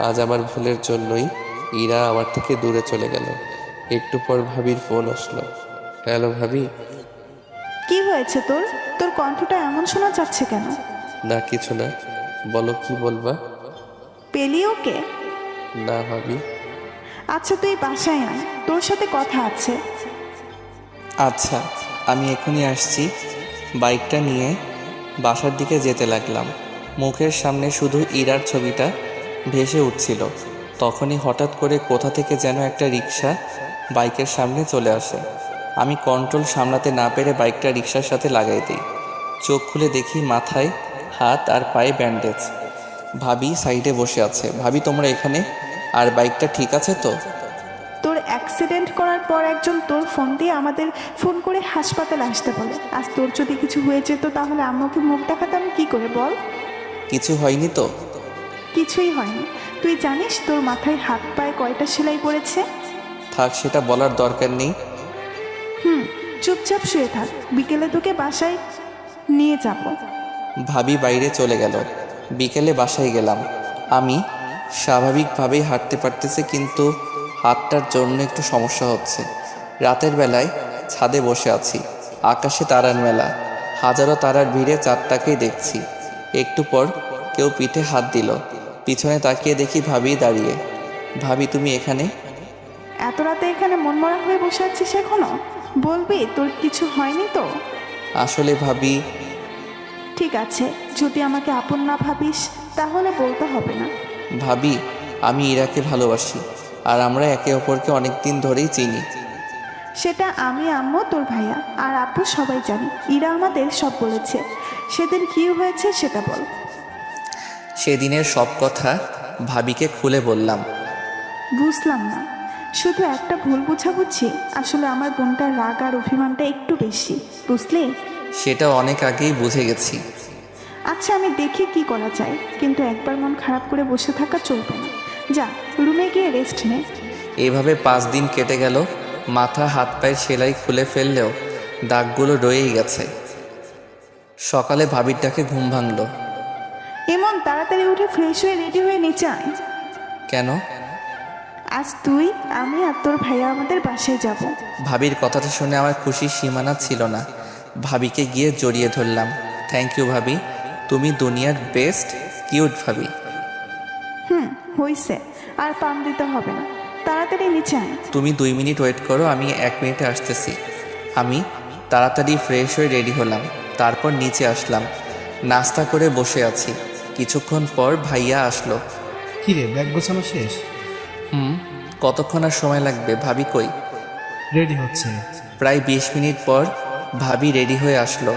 আজ আমার ভুলের জন্যই ইরা আমার থেকে দূরে চলে গেল। একটু পর ভাবির ফোন আসলো। হ্যালো ভাবি। কি হয়েছে তোর? তোর কণ্ঠটা এমন শোনা যাচ্ছে কেন? না কিছু না, বলো কি বলবা? পেলি ওকে? না ভাবি। আচ্ছা তুই বাসায় আয়, তোর সাথে কথা আছে। আচ্ছা আমি এখনই আসছি। বাইকটা নিয়ে বাসার দিকে যেতে লাগলাম। মুখের সামনে শুধু ইরার ছবিটা ভেসে উঠছিল। তখনই হঠাৎ করে কোথা থেকে যেন একটা রিক্সা বাইকের সামনে চলে আসে। আমি কন্ট্রোল সামলাতে না পেরে বাইকটা রিক্সার সাথে লাগাই দিই। চোখ খুলে দেখি মাথায় হাত আর পায়ে ব্যান্ডেজ। ভাবি সাইডে বসে আছে। ভাবি তোমরা এখানে? আর বাইকটা ঠিক আছে তো? তোর অ্যাক্সিডেন্ট করার পর একজন তোর ফোন দিয়ে আমাদের ফোন করে হাসপাতালে আসতে বলে। আজ তোর যদি কিছু হয়ে যেত তাহলে আম্মুকে মুখ দেখাতাম কি করে বল? কিছু হয়নি তো? কিছুই হয়নি। তুই জানিস তোর মাথায় হাত পায়ে কয়টা সেলাই পড়েছে? থাক, সেটা বলার দরকার নেই। চুপচাপ শুয়ে থাক, বিকেলে তোকে বাসায় নিয়ে যাব। ভাবি বাইরে চলে গেল। বিকেলে বাসায় গেলাম। আমি স্বাভাবিকভাবেই হাঁটতে পারতেছি, কিন্তু হাতটার জন্য একটু সমস্যা হচ্ছে। রাতের বেলায় ছাদে বসে আছি। আকাশে তারার মেলা। হাজারো তারার ভিড়ে চাঁদটাকেই দেখছি। একটু পর কেউ পিঠে হাত দিল। পিছনে তাকিয়ে দেখি ভাবি দাঁড়িয়ে। ভাবি তুমি এখানে? এত রাতে এখানে মনমরা হয়ে বসে আছিস এখনো? বলবি তোর কিছু হয়নি তো? আসলে ভাবি। ঠিক আছে, যদি আমাকে আপন না ভাবিস তাহলে বলতে হবে না। ভাবি আমি ইরাকে ভালোবাসি, আর আমরা একে অপরকে অনেক দিন ধরেই চিনি। সেটা আমি, আম্মু, তোর ভাইয়া আর আপু সবাই জানি। ইরা আমাদের সব বলেছে। সেদিন কি হয়েছে সেটা বল। সেদিনের সব কথা ভাবিকে খুলে বললাম। বুঝলাম না, শুধু একটা ভুল বুঝাবুঝি। আসলে আমার বোনটার রাগ আর অভিমানটা একটু বেশি, বুঝলি? সেটা অনেক আগেই বুঝে গেছি। আচ্ছা আমি দেখি কি করা যায়, কিন্তু একবার মন খারাপ করে বসে থাকা চলবে না। যা রুমে গিয়ে রেস্ট নে। এভাবে 5 দিন কেটে গেল। মাথা হাত পায়ের সেলাই খুলে ফেললেও দাগগুলো রয়েই গেছে। সকালে ভাবির ডাকে ঘুম ভাঙল। এমন তাড়াতাড়ি উঠে ফ্রেশ হয়ে রেডি হয়ে নিচে আয়। কেন? আজ তুই, আমি আর তোর ভাইয়া আমাদের বাসায় যাব। ভাবির কথাটা শুনে আমার খুশির সীমানা ছিল না। ভাবিকে গিয়ে জড়িয়ে ধরলাম। থ্যাংক ইউ ভাবি, তুমি দুনিয়ার বেস্ট কিউট ভাবি। হইছে, আর পাম দিতে হবে না, তাড়াতাড়ি নিচে আয়। তুমি 2 মিনিট ওয়েট করো, আমি 1 মিনিটে আসতেছি। আমি তাড়াতাড়ি ফ্রেশ হয়ে রেডি হলাম, তারপর নিচে আসলাম। নাস্তা করে বসে আছি। কিছুক্ষণ পর ভাইয়া আসলো। কি রে, ব্যাগ গোছানো শেষ? কতক্ষণ আর সময় লাগবে? ভাবি কই? রেডি হচ্ছে। প্রায় 20 মিনিট পর ভাবি রেডি হয়ে আসলো।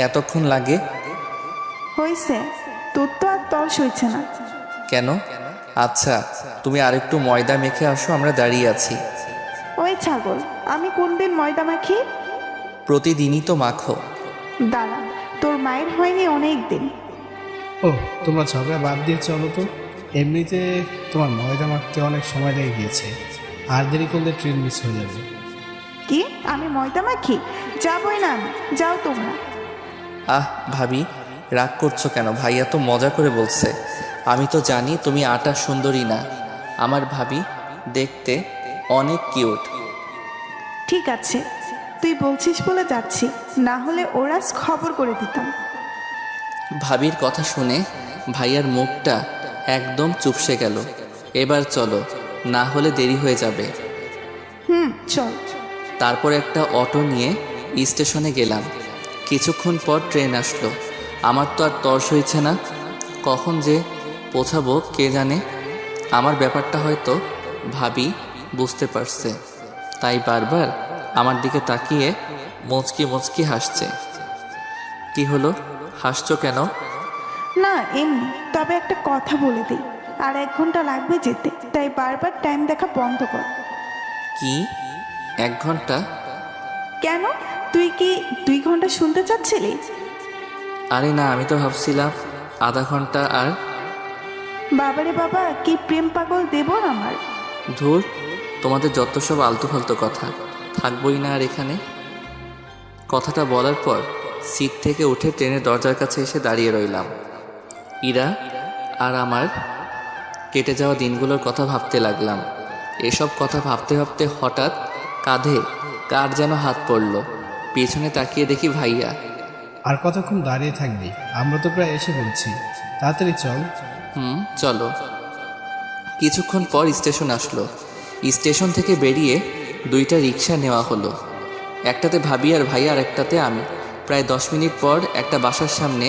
এতক্ষণ লাগে? হইছে, তোর তো আর তর সইছে না। কেন? আচ্ছা, তুমি আরেকটু ময়দা মেখে আসো, আমরা দাঁড়িয়ে আছি। ওই ছাগল, আমি কোন দিন ময়দা মাখি? প্রতিদিনই তো মাখো। দাঁড়া, তোর মায়ের হয়নি অনেক দিন। ও, তোমরা ঝগড়া বাদ দিয়ে চলো তো। এমনিতে তোমার ময়দা মাখতে অনেক সময় লেগে গিয়েছে, আর দেরি করলে ট্রেন মিস হয়ে যাবে। কি, আমি ময়দা মাখি? যাবই না আমি, যাও তোমরা। ভাবি রাগ করছো কেন? ভাইয়া তো মজা করে বলছে। আমি তো জানি তুমি আটা সুন্দরী না। আমার ভাবি দেখতে অনেক কিউট। ঠিক আছে, তুই বলছিস বলে যাচ্ছি, না হলে ওরা খবর করে দিতাম। ভাবির কথা শুনে ভাইয়ার মুখটা একদম চুপসে গেল। এবার চলো, না হলে দেরি হয়ে যাবে। চল। তারপর একটা অটো নিয়ে স্টেশনে গেলাম। কিছুক্ষণ পর ট্রেন আসলো। আমার তো আর তর্স হয়েছে না, কখন যে পৌঁছাবো কে জানে। আমার ব্যাপারটা হয়তো ভাবি বুঝতে পারছে, তাই বারবার আমার দিকে তাকিয়ে মুচকি মুচকি হাসছে। কি হলো, হাসছো কেন? না এমনি, তবে একটা কথা বলে দিই, আর 1 ঘন্টা লাগবে যেতে, তাই বারবার টাইম দেখা বন্ধ কর। কি 1 ঘন্টা? কেন, তুই কি 2 ঘন্টা শুনতে চাচ্ছিলি? আরে না, আমি তো ভাবছিলাম আধা ঘন্টা। আর বাবারে বাবা, কি প্রেম পাগল দেবর আমার। ধুর, তোমাদের যত সব আলতু ফালতু কথা, থাকবই না আর এখানে। কথাটা বলার পর সিট থেকে উঠে ট্রেনের দরজার কাছে এসে দাঁড়িয়ে রইলাম। ইরা আর আমার কেটে যাওয়া দিনগুলোর কথা ভাবতে লাগলাম। এসব কথা ভাবতে ভাবতে হঠাৎ কাঁধে কার যেন হাত পড়ল। পেছনে তাকিয়ে দেখি ভাইয়া। আর কতক্ষণ দাঁড়িয়ে থাকবি? আমরা তো প্রায় এসে বলছি, তাড়াতাড়ি চল। চলো। কিছুক্ষণ পর স্টেশন আসলো। স্টেশন থেকে বেরিয়ে 2টা রিক্সা নেওয়া হলো। একটাতে ভাবি আর ভাইয়া, আর একটাতে আমি। প্রায় 10 মিনিট পর একটা বাসার সামনে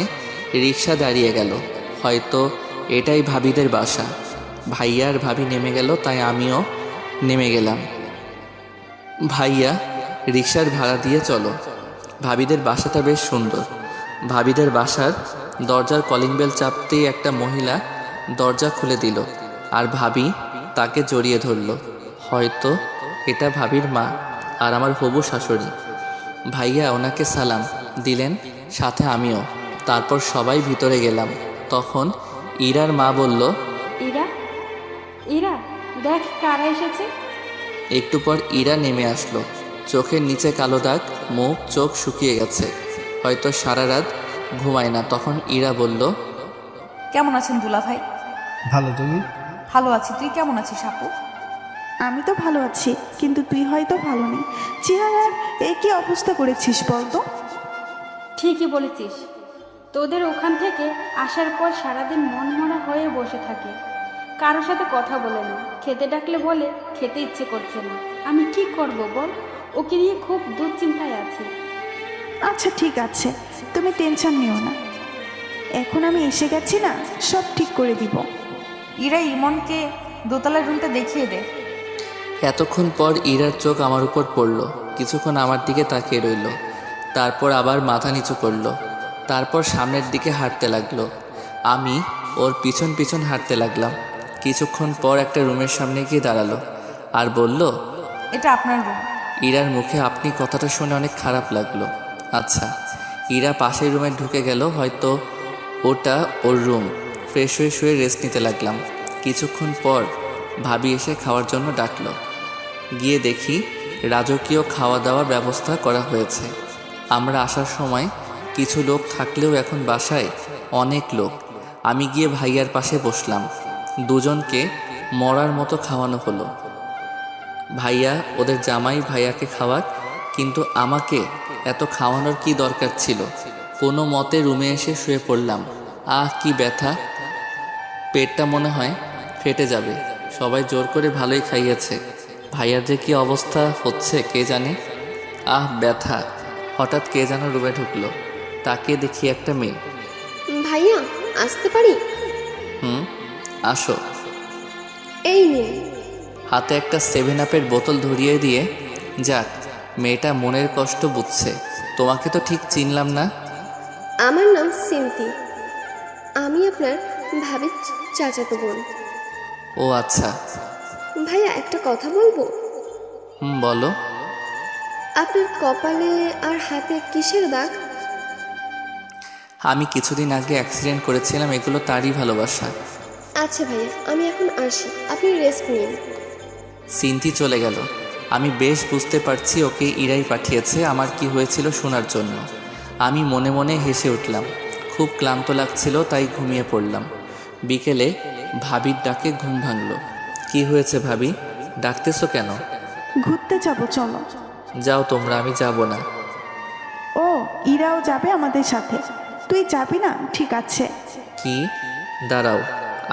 রিক্সা দাঁড়িয়ে গেল। হয়তো এটাই ভাবিদের বাসা। ভাইয়া আর ভাবি নেমে গেল, তাই আমিও নেমে গেলাম। ভাইয়া রিক্সার ভাড়া দিয়ে চলো। ভাবিদের বাসাটা বেশ সুন্দর। ভাবিদের বাসার দরজার কলিং বেল চাপতেই একটা মহিলা দরজা খুলে দিল, আর ভাবি তাকে জড়িয়ে ধরল। হয়তো এটা ভাবির মা আর আমার হবু শাশুড়ি। ভাইয়া ওনাকে সালাম দিলেন, সাথে আমিও। তারপর সবাই ভিতরে গেলাম। তখন ইরার মা বলল, ইরা, ইরা দেখ কারা এসেছে। একটু পর ইরা নেমে আসলো। চোখের নিচে কালো দাগ, মুখ চোখ শুকিয়ে গেছে, হয়তো সারা রাত ঘুমায় না। তখন ইরা বলল, কেমন আছেন দুলা ভাই? ভালো, তুমি? ভালো আছি, তুই কেমন আছিস আপু? আমি তো ভালো আছি, কিন্তু তুই হয়তো ভালো নেই। চেহারার কি অবস্থা করেছিস বলতো? ঠিকই বলেছিস, তোদের ওখান থেকে আসার পর সারাদিন মনমরা হয়ে বসে থাকে, কারোর সাথে কথা বলে না, খেতে ডাকলে বলে খেতে ইচ্ছে করছে না। আমি কি করব বল, ওকে নিয়ে খুব দুশ্চিন্তায় আছি। আচ্ছা ঠিক আছে, তুমি টেনশন নিও না, এখন আমি এসে গেছি না, সব ঠিক করে দিব। ইরা ইমনকে দোতলার রুমটা দেখিয়ে দে। এতক্ষণ পর ইরার চোখ আমার উপর পড়ল। কিছুক্ষণ আমার দিকে তাকিয়ে রইল, তারপর আবার মাথা নিচু করলো। তারপর সামনের দিকে হাঁটতে লাগলো। আমি ওর পিছন পিছন হাঁটতে লাগলাম। কিছুক্ষণ পর একটা রুমের সামনে গিয়ে দাঁড়ালো আর বলল, এটা আপনার রুম। ইরার মুখে আপনি কথাটা শুনে অনেক খারাপ লাগলো। আচ্ছা। ইরা পাশের রুমে ঢুকে গেল, হয়তো ওটা ওর রুম। ফ্রেশ হয়ে শুয়ে রেস্ট নিতে লাগলাম। কিছুক্ষণ পর ভাবি এসে খাওয়ার জন্য ডাকলো। গিয়ে দেখি রাজকীয় খাওয়া দাওয়ার ব্যবস্থা করা হয়েছে। আমরা আসার সময় কিছু লোক থাকলেও এখন বাসায় অনেক লোক। আমি গিয়ে ভাইয়ার পাশে বসলাম। দুজনকে মরার মতো খাওয়ানো হলো। ভাইয়া ওদের জামাই ভাইয়াকে খাওয়াক, কিন্তু আমাকে এত খাওয়ানোর কি দরকার ছিল? কোনো মতে রুমে এসে শুয়ে পড়লাম। আহ কি ব্যথা, পেটটা মনে হয় ফেটে যাবে। সবাই জোর করে ভালোই খাইয়েছে, ভাইয়ার যে কি অবস্থা হচ্ছে কে জানে। আহ ব্যথা। হঠাৎ কে যেন রুমে ঢুকলো, তাকে দেখি একটা মেয়ে। ভাইয়া আসতে পারি? আসো। এই নিন। হাতে একটা 7 আপের বোতল ধরিয়ে দিয়ে, যাক মেয়েটা মনের কষ্ট বুঝছে। তোমাকে তো ঠিক চিনলাম না। আমার নাম সিন্থি, আমি আপনার ভাবির চাচাতো বোন। ও আচ্ছা। ভাইয়া একটা কথা বলবো? বলো। আপনার কপালে আর হাতে কিসের দাগ? আমি কিছুদিন আগে অ্যাক্সিডেন্ট করেছিলাম, এগুলো তারই ভালোবাসা। আচ্ছা ভাইয়া, আমি এখন আসি, আপনি রেস্ট নিন। সিন্থি চলে গেল। আমি বেশ বুঝতে পারছি ওকে ইরাই পাঠিয়েছে আমার কি হয়েছিল শোনার জন্য। আমি মনে মনে হেসে উঠলাম। খুব ক্লান্ত লাগছিল, তাই ঘুমিয়ে পড়লাম। বিকেলে ভাবির ডাকে ঘুম ভাঙল। কি হয়েছে ভাবি, ডাকতেছো কেন? ঘুরতে যাব, চলো। যাও তোমরা, আমি যাব না। ও, ইরাও যাবে আমাদের সাথে। তুই যাবি না? ঠিক আছে। কি? দাঁড়াও,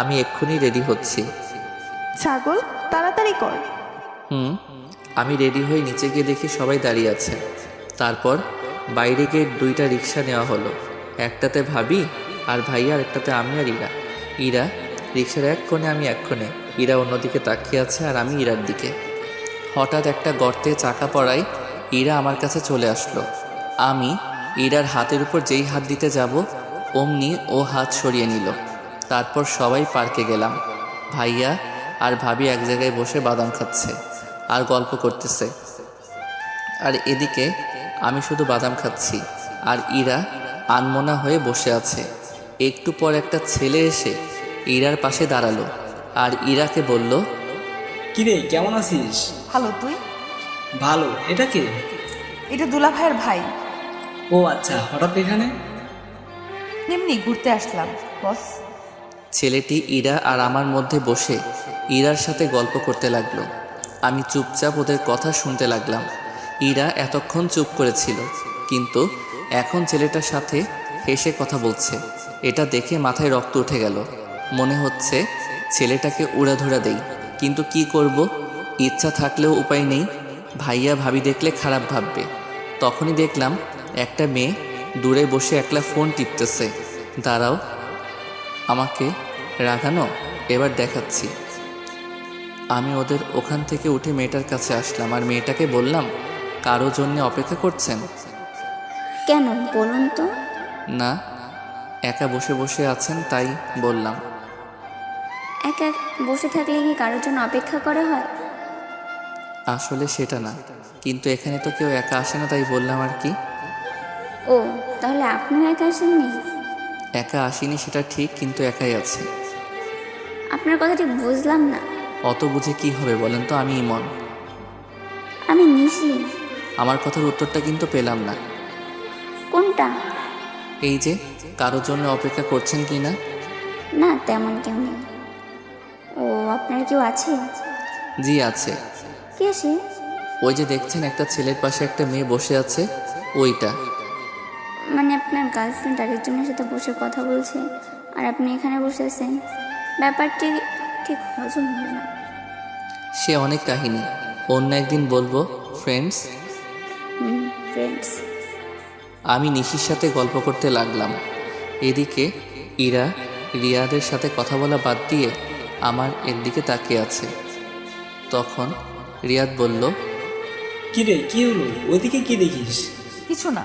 আমি এক্ষুনি রেডি হচ্ছি। ছাগল, তাড়াতাড়ি কর। আমি রেডি হয়ে নিচে গিয়ে দেখি সবাই দাঁড়িয়ে আছে। তারপর বাইরে গিয়ে 2টা রিক্সা নেওয়া হলো। একটাতে ভাবি আর ভাইয়া, আর একটাতে আমি আর ইরা। ইরা রিক্সার এক কোণে, আমি এক কোণে। ইরা অন্যদিকে তাকিয়ে আছে আর আমি ইরার দিকে। হঠাৎ একটা গর্তে চাকা পড়ায় ইরা আমার কাছে চলে আসলো। আমি ইরার হাতের উপর যেই হাত দিতে যাব, অমনি ও হাত সরিয়ে নিল। তারপর সবাই পার্কে গেলাম। ভাইয়া আর ভাবি এক জায়গায় বসে বাদাম খাচ্ছে আর গল্প করতেছে, আর এদিকে আমি শুধু বাদাম খাচ্ছি আর ইরা আনমনা হয়ে বসে আছে। একটু পর একটা ছেলে এসে ইরার পাশে দাঁড়ালো আর ইরাকে বলল, কিরে কেমন আছিস? ভালো, তুই? ভালো। এটা কে? এটা দুলা ভাইয়ের ভাই। ও আচ্ছা, হঠাৎ এখানে? এমনি ঘুরতে আসলাম বস। ছেলেটি ইরা আর আমার মধ্যে বসে ইরার সাথে গল্প করতে লাগলো। আমি চুপচাপ ওদের কথা শুনতে লাগলাম। ইরা এতক্ষণ চুপ করেছিল, কিন্তু এখন ছেলেটার সাথে হেসে কথা বলছে। এটা দেখে মাথায় রক্ত উঠে গেল। মনে হচ্ছে ছেলেটাকে উড়াধুরা দেই, কিন্তু কি করব, ইচ্ছা থাকলেও উপায় নেই। ভাইয়া ভাবি দেখলে খারাপ ভাববে। তখনই দেখলাম একটা মেয়ে দূরে বসে একলা ফোন টিপতেছে। দাঁড়াও, আমাকে রাগানো? এবার দেখাচ্ছি। আমি ওদের ওখান থেকে উঠে মেয়েটার কাছে আসলাম আর মেয়েটাকে বললাম, কারো জন্য অপেক্ষা করছেন? কেন বলুন তো? না, একা বসে বসে আছেন তাই বললাম। একা বসে থাকলে কি কারোর জন্য অপেক্ষা করা হয়? আসলে সেটা না, কিন্তু এখানে তো কেউ একা আসে না তাই বললাম আর কি। ও, তাহলে আপনিও একা আসেননি? একা আসিনি সেটা ঠিক, কিন্তু একাই আছি। আপনার কথা ঠিক বুঝলাম না। অত বুঝে কি হবে বলেন তো, আমি ইমন। আমি নিশি। আমার কথার উত্তরটা কিন্তু পেলাম না। কোনটা? এই যে কারোর জন্য অপেক্ষা করছেন কি না? না, তেমন কেউ নেই। ও, আপনার কেউ আছে? জি আছে। কে সে? ওই যে দেখছেন একটা ছেলের পাশে একটা মেয়ে বসে আছে, ওইটা। মানে আপনার গার্লফ্রেন্ড আরেকজনের সাথে বসে কথা বলছে আর আপনি এখানে বসে আছেন? ব্যাপারটি ঠিক হজম হলো না। সে অনেক কাহিনী, অন্য একদিন বলবো। ফ্রেন্ডস। ফ্রেন্ডস। আমি নিশির সাথে গল্প করতে লাগলাম। এদিকে ইরা রিয়াদের সাথে কথা বলা বাদ দিয়ে আমার এর দিকে তাকিয়ে আছে। তখন রিয়াদ বলল, কিরে কি হলো? ওদিকে কি দেখিস? কিছু না।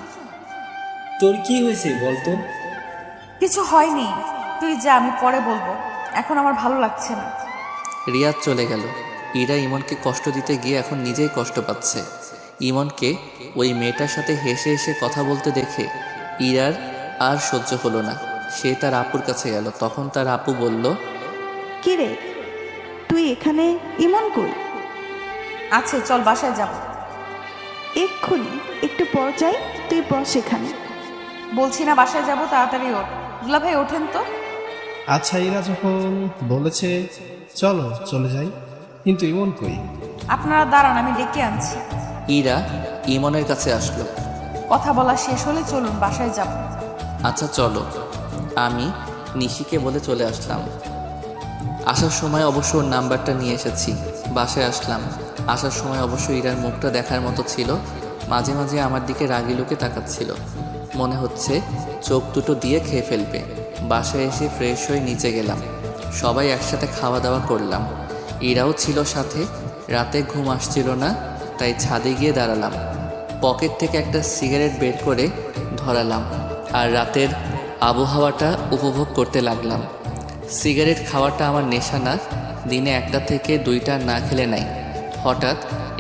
তোর কি হয়েছে বলতো? কিছু হয়নি, তুই যা, আমি পরে বলবো। এখন আমার ভালো লাগছে না। রিয়াদ চলে গেল। ইরা ইমনকে কষ্ট দিতে গিয়ে এখন নিজেই কষ্ট পাচ্ছে। ইমনকে ওই মেয়েটার সাথে হেসে হেসে কথা বলতে দেখে ইরার আর সহ্য হলো না। সে তার আপুর কাছে গেল। তখন তার আপু বলল, কি রে, তুই এখানে? ইমন কই? আছে, চল বাসায় যাব। এক্ষুনি, একটু পর যাই, তুই বস এখানে। বলছি না বাসায় যাব, তাড়াতাড়ি ওঠ। দুলা ভাই ওঠেন তো। আচ্ছা, ইরা যখন বলেছে চলো চলে যাই, কিন্তু ইমন কই? আপনারা দাঁড়ান, আমি ডেকে আনছি। ইরা ইমনের কাছে আসলো। কথা বলা শেষ হলে চলুন বাসায় যাব। আচ্ছা চলো। আমি নিশিকে বলে চলে আসলাম। আসার সময় অবশ্য ওর নাম্বারটা নিয়ে এসেছি। বাসায় আসলাম। আসার সময় অবশ্য ইরার মুখটা দেখার মতো ছিল। মাঝে মাঝে আমার দিকে রাগি লোকে তাকাচ্ছিল, মনে হচ্ছে চোখ দুটো দিয়ে খেয়ে ফেলবে। বাসায় এসে ফ্রেশ হয়ে নিচে গেলাম। সবাই একসাথে খাওয়া দাওয়া করলাম। ইরাও ছিল সাথে। রাতে ঘুম আসছিল না, তাই ছাদে গিয়ে দাঁড়ালাম। পকেট থেকে একটা সিগারেট বের করে ধরালাম আর রাতের আবহাওয়াটা উপভোগ করতে লাগলাম। সিগারেট খাওয়াটা আমার নেশা না, দিনে 1টা থেকে 2টা না খেলে নাই। হঠাৎ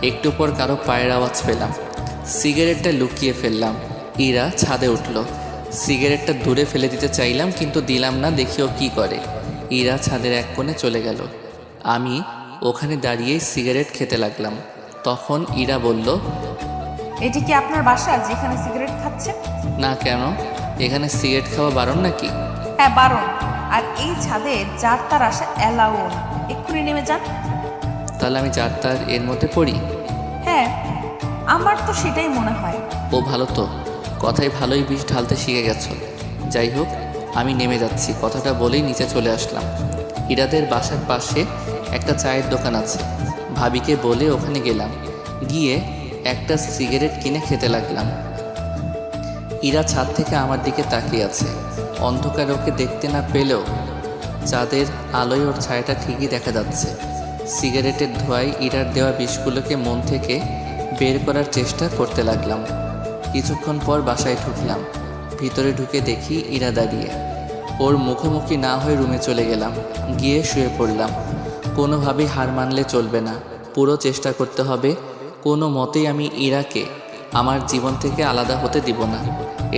একটু পর কারো পায়ের আওয়াজ পেলাম। সিগারেটটা লুকিয়ে ফেললাম। ইরা ছাদে উঠল। সিগারেটটা দূরে ফেলে দিতে চাইলাম, কিন্তু দিলাম না, দেখিও কি করে। ইরা ছাদের এক কোণে চলে গেল। আমি ওখানে দাঁড়িয়ে সিগারেট খেতে লাগলাম। তখন ইরা বলল, এটি কি আপনার বাসা যেখানে সিগারেট খাচ্ছে? না কেন, এখানে সিগারেট খাওয়া বারণ নাকি? হ্যাঁ বারণ। আর এই ছাদে যার তার আসা অ্যালাউ। এক্ষুনি নেমে যান। তাহলে আমি যার তার এর মধ্যে পড়ি? হ্যাঁ, আমার তো সেটাই মনে হয়। ও ভালো তো, কথায় ভালোই বিষ ঢালতে শিখে গেছো। যাই হোক, আমি নেমে যাচ্ছি, কথাটা বলেই নিচে চলে আসলাম। ইরাদের বাসার পাশে একটা চায়ের দোকান আছে। ভাবিকে বলে ওখানে গেলাম। গিয়ে একটা সিগারেট কিনে খেতে লাগলাম। ইরা ছাদ থেকে আমার দিকে তাকিয়ে আছে। অন্ধকার ওকে দেখতে না পেলেও চাঁদের আলোয় ওর ছায়াটা ঠিকই দেখা যাচ্ছে। সিগারেটের ধোঁয়ায় ইরার দেওয়া বিষগুলোকে মন থেকে বের করার চেষ্টা করতে লাগলাম। কিছুক্ষণ পর বাসায় ঢুকলাম। ভিতরে ঢুকে দেখি ইরা দাঁড়িয়ে। ওর মুখোমুখি না হয়ে রুমে চলে গেলাম। গিয়ে শুয়ে পড়লাম। কোনোভাবেই হার মানলে চলবে না, পুরো চেষ্টা করতে হবে। কোনো মতেই আমি ইরাকে আমার জীবন থেকে আলাদা হতে দিব না।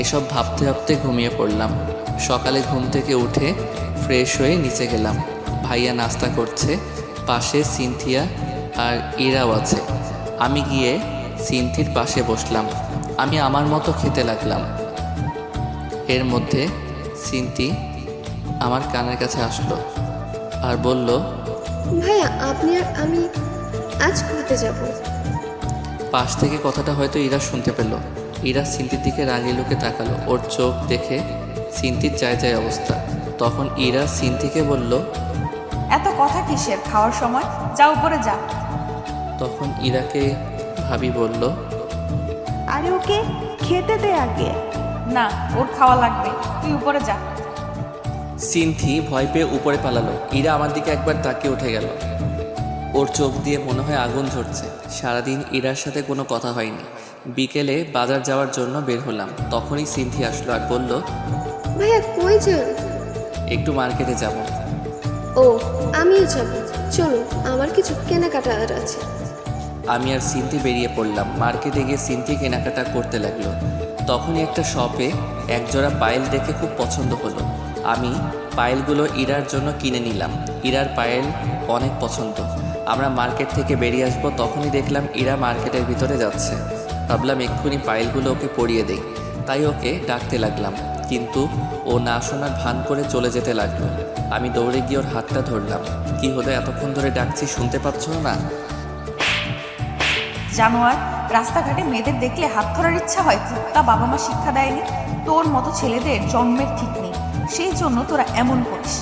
এসব ভাবতে ভাবতে ঘুমিয়ে পড়লাম। সকালে ঘুম থেকে উঠে ফ্রেশ হয়ে নিচে গেলাম। ভাইয়া নাস্তা করছে, পাশে সিনথিয়া আর ইরাও আছে। আমি গিয়ে সিনথির পাশে বসলাম। আমি আমার মতো খেতে লাগলাম। এর মধ্যে সিনথি আমার কানের কাছে আসলো আর বলল, ভাইয়া আপনি আর আমি আজ ঘুরতে যাব। পাশ থেকে কথাটা হয়তো ইরা শুনতে পেল। ইরা সিনথির দিকে রাগি লোকে তাকালো। ওর চোখ দেখে সিনথির যায় যায় অবস্থা। তখন ইরা সিনথিকে বলল, এত কথা কিসের? খাওয়ার সময় যা উপরে যা। তখন ইরাকে ভাবি বলল, আরে ওকে খেতে দে আগে। না, ওর খাওয়া লাগবে, তুই উপরে যা। সিনথি ভয় পেয়ে উপরে পালালো। ইরা আমার দিকে একবার তাকিয়ে উঠে গেল। ওর চোখ দিয়ে মনে হয় আগুন ঝরছে। সারাদিন ইরার সাথে কোনো কথা হয়নি। বিকেলে বাজার যাওয়ার জন্য বের হলাম। তখনই সিনথি আসলো আর বলল, ভাইয়া কই যান? একটু মার্কেটে যাব। ও আমিও যাব, চলুন, আমার কিছু কেনাকাটার আছে। আমি আর সিনথি বেরিয়ে পড়লাম। মার্কেটে গিয়ে সিনথি কেনাকাটা করতে লাগলো। তখনই একটা শপে একজোড়া পায়েল দেখে খুব পছন্দ হলো। আমি পায়েলগুলো ইরার জন্য কিনে নিলাম। ইরার পায়েল অনেক পছন্দ। আমরা মার্কেট থেকে বেরিয়ে আসবো, তখনই দেখলাম ইরা মার্কেটের ভিতরে যাচ্ছে। ভাবলাম এক্ষুনি পায়েলগুলো ওকে পরিয়ে দেই, তাই ওকে ডাকতে লাগলাম, কিন্তু ও না শোনার ভান করে চলে যেতে লাগলো। আমি দৌড়ে গিয়ে ওর হাতটা ধরলাম। কি হলো, এতক্ষণ ধরে ডাকছি শুনতে পাচ্ছ না? জানোয়ার, রাস্তাঘাটে মেয়েদের দেখলে হাত ধরার ইচ্ছা হয়? তা বাবা মা শিক্ষা দেয়নি? তোর মতো ছেলেদের জন্মের ঠিক নেই, সেই জন্য তোরা এমন করিস।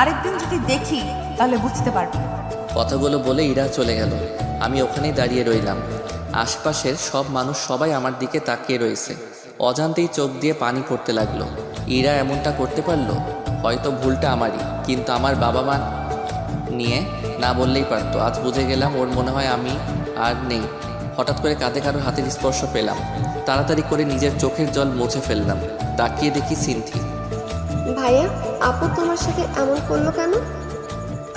আরেকদিন যদি দেখি তাহলে বুঝতে পারবি। কথাগুলো বলে ইরা চলে গেল। আমি ওখানেই দাঁড়িয়ে রইলাম। আশপাশের সব মানুষ সবাই আমার দিকে তাকিয়ে রয়েছে। অজান্তেই চোখ দিয়ে পানি পড়তে লাগলো। ইরা এমনটা করতে পারলো? হয়তো ভুলটা আমারই, কিন্তু আমার বাবা মা নিয়ে না বললেই পারতো। আজ বুঝে গেলাম ওর মনে হয় আমি আর নেই। হঠাৎ করে কাঁধে কারো হাতের স্পর্শ পেলাম। তাড়াতাড়ি করে নিজের চোখের জল মুছে ফেললাম। তাকিয়ে দেখি সিনথি। ভাইয়া আপু তোমার সাথে এমন করলো কেন?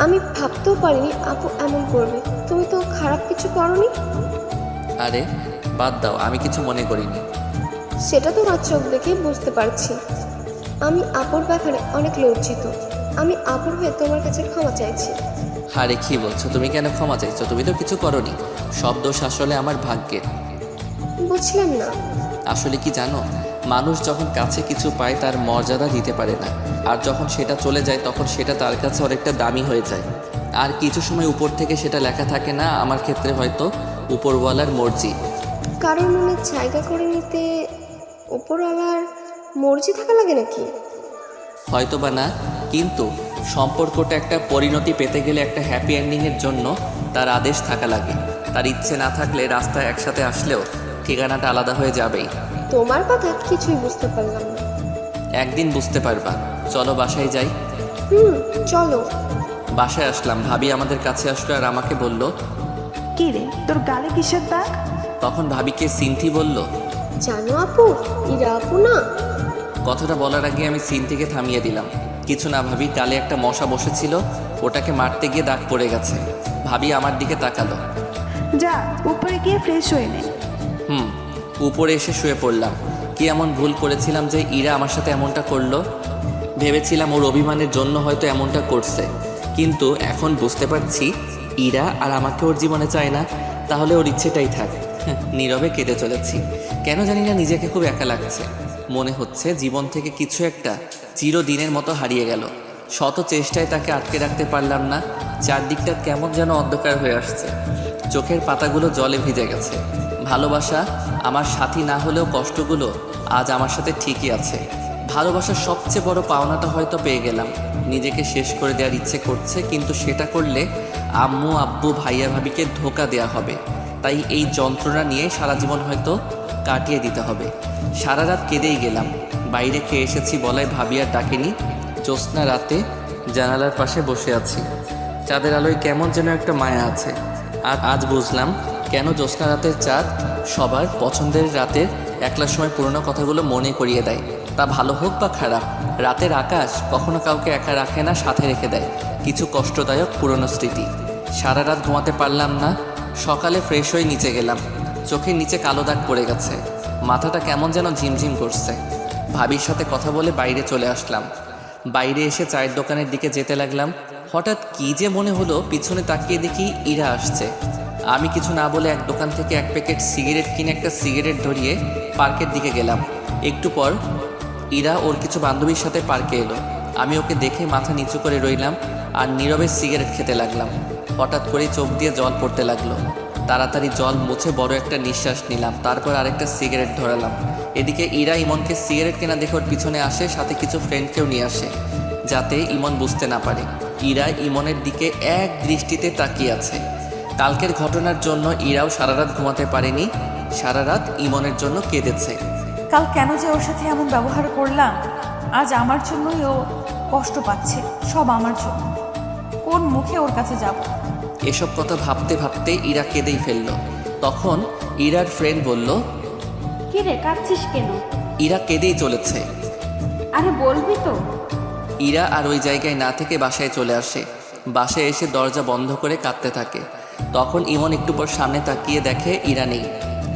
আমি ভাবতেও পারিনি আপু এমন করবে। তুমি তো খারাপ কিছু করনি। আরে বাদ দাও, আমি কিছু মনে করিনি। সেটা তোমার চোখ দেখেই বুঝতে পারছি। আমি আপুর ব্যাপারে অনেক লজ্জিত। আমি আপুর হয়ে তোমার কাছে ক্ষমা চাইছি। আরে কি বলছো? তুমি কেন ক্ষমা চাইছো? তুমি তো কিছু করনি। সব দোষ আসলে আমার ভাগ্যের। বুঝলাম না। আসলে কি জানো, মানুষ যখন কাছে কিছু পায় তার মর্যাদা দিতে পারে না, আর যখন সেটা চলে যায় তখন সেটা তার কাছে অনেকটা দামি হয়ে যায়। আর কিছু সময় উপর থেকে সেটা লেখা থাকে না, আমার ক্ষেত্রে হয়তো উপরওয়ালার মর্জি। কারোর মনে জায়গা করে নিতে উপরওয়ালার মর্জি থাকা লাগে নাকি? হয়তো বা না, কিন্তু সম্পর্কটা একটা পরিণতি পেতে গেলে একটা হ্যাপি এন্ডিংয়ের জন্য তার আদেশ থাকা লাগে। তার ইচ্ছে না থাকলে রাস্তায় একসাথে আসলেও ঠিকানাটা আলাদা হয়ে যাবেই। তোমার কথা কিছুই বুঝতে পারলাম না। একদিন বুঝতে পারবা, চলো বাসায় যাই। চলো। বাসায় আসলাম, ভাবি আমাদের কাছে আসলো আর আমাকে বলল, কি রে তোর গালে কিসের দাগ? তখন ভাবিকে সিনথি বলল। জানো আপু, ইরা আপু না। কথাটা বলার আগে আমি সিনথিকে থামিয়ে দিলাম। কিছু না ভাবি, গালে একটা মশা বসেছিল, ওটাকে মারতে গিয়ে দাগ পড়ে গেছে। ভাবি আমার দিকে তাকালো। যা উপরে গিয়ে ফ্রেশ হয়ে নে। উপরে এসে শুয়ে পড়লাম। কি এমন ভুল করেছিলাম যে ইরা আমার সাথে এমনটা করলো? ভেবেছিলাম ওর অভিমানের জন্য হয়তো এমনটা করছে, কিন্তু এখন বুঝতে পারছি ইরা আর আমাকে ওর জীবনে চায় না। তাহলে ওর ইচ্ছেটাই থাক। নীরবে কেঁদে চলেছি। কেন জানি না নিজেকে খুব একা লাগছে। মনে হচ্ছে জীবন থেকে কিছু একটা চিরদিনের মতো হারিয়ে গেল। শত চেষ্টায় তাকে আটকে রাখতে পারলাম না। চারদিকটা কেমন যেন অন্ধকার হয়ে আসছে। চোখের পাতাগুলো জলে ভিজে গেছে। ভালোবাসা আমার সাথী না হলেও কষ্টগুলো আজ আমার সাথে ঠিকই আছে। ভালোবাসার সবচেয়ে বড় পাওনাটা হয়তো পেয়ে গেলাম। নিজেকে শেষ করে দেওয়ার ইচ্ছে করছে, কিন্তু সেটা করলে আম্মু আব্বু ভাইয়া ভাবিকে ধোঁকা দেওয়া হবে। তাই এই যন্ত্রণা নিয়ে সারা জীবন হয়তো কাটিয়ে দিতে হবে। সারা রাত কেঁদেই গেলাম। বাইরে খেয়ে এসেছি বলায় ভাবি আর ডাকেনি। জ্যোৎস্না রাতে জানালার পাশে বসে আছি। চাঁদের আলোয় কেমন যেন একটা মায়া আছে। আর আজ বুঝলাম কেন জ্যোৎস্না রাতের চাঁদ সবার পছন্দের রাতের একলার সময় পুরনো কথাগুলো মনে করিয়ে দেয়। তা ভালো হোক বা খারাপ, রাতের আকাশ কখনো কাউকে একা রাখে না, সাথে রেখে দেয় কিছু কষ্টদায়ক পুরনো স্মৃতি। সারা রাত ঘুমাতে পারলাম না। সকালে ফ্রেশ হয়ে নিচে গেলাম। চোখের নিচে কালো দাগ পড়ে গেছে। মাথাটা কেমন যেন ঝিমঝিম করছে। ভাবির সাথে কথা বলে বাইরে চলে আসলাম। বাইরে এসে চায়ের দোকানের দিকে যেতে লাগলাম। হঠাৎ কি যে মনে হলো, পিছনে তাকিয়ে দেখি ইরা আসছে। আমি কিছু না বলে এক দোকান থেকে এক প্যাকেট সিগারেট কিনে একটা সিগারেট ধরিয়ে পার্কের দিকে গেলাম। একটু পর ইরা ওর কিছু বান্ধবীর সাথে পার্কে এলো। আমি ওকে দেখে মাথা নিচু করে রইলাম আর নীরবে সিগারেট খেতে লাগলাম। হঠাৎ করে চোখ দিয়ে জল পড়তে লাগলো। তাড়াতাড়ি জল মুছে বড় একটা নিঃশ্বাস নিলাম। তারপর আরেকটা সিগারেট ধরালাম। এদিকে ইরা ইমনকে সিগারেট কেনা দেখে ওর পিছনে আসে, সাথে কিছু ফ্রেন্ডকেও নিয়ে আসে, যাতে ইমন বুঝতে না পারে। ইরা ইমনের দিকে এক দৃষ্টিতে তাকিয়ে আছে। কালকের ঘটনার জন্য ইরাও সারা রাত ঘুমাতে পারেনি। সারা রাত ইমনের জন্য কেঁদেছে। কাল কেন যে ওর সাথে এমন ব্যবহার করলাম, আজ আমার জন্যই ও কষ্ট পাচ্ছে। সব আমার জন্য। কোন মুখে ওর কাছে যাব? এসব কথা ভাবতে ভাবতে ইরা কেঁদেই ফেলল। তখন ইরার ফ্রেন্ড বলল, কি রে কাঁদছিস কেন? ইরা কেঁদেই চলেছে। আরে বলবি তো। ইরা আর ওই জায়গায় না থেকে বাসায় চলে আসে। বাসায় এসে দরজা বন্ধ করে কাঁদতে থাকে। তখন ইমন একটু পর সামনে তাকিয়ে দেখে ইরা নেই।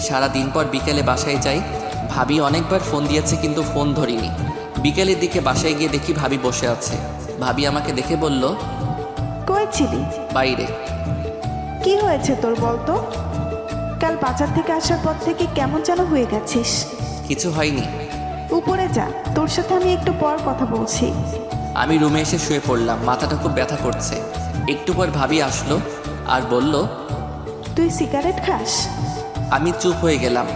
সারাদিন পর বিকেলে বাসায় যাই। ভাবি অনেকবার ফোন দিয়েছে, কিন্তু ফোন ধরিনি। বিকেলের দিকে বাসায় গিয়ে দেখি ভাবি বসে আছে। ভাবি আমাকে দেখে বলল, কই ছিলি? বাইরে। কি হয়েছে তোর বলতো? কাল বাজার থেকে আসার পর থেকে কেমন যেন হয়ে গেছিস। কিছু হয়নি। উপরে যা, তোর সাথে আমি একটু পর কথা বলছি। আমি রুমে এসে শুয়ে পড়লাম। মাথাটা খুব ব্যথা করছে। একটু পর ভাবি আসলো আর বলল, তুই সিগারেট খাস? আমি চুপ হয়ে গেলাম।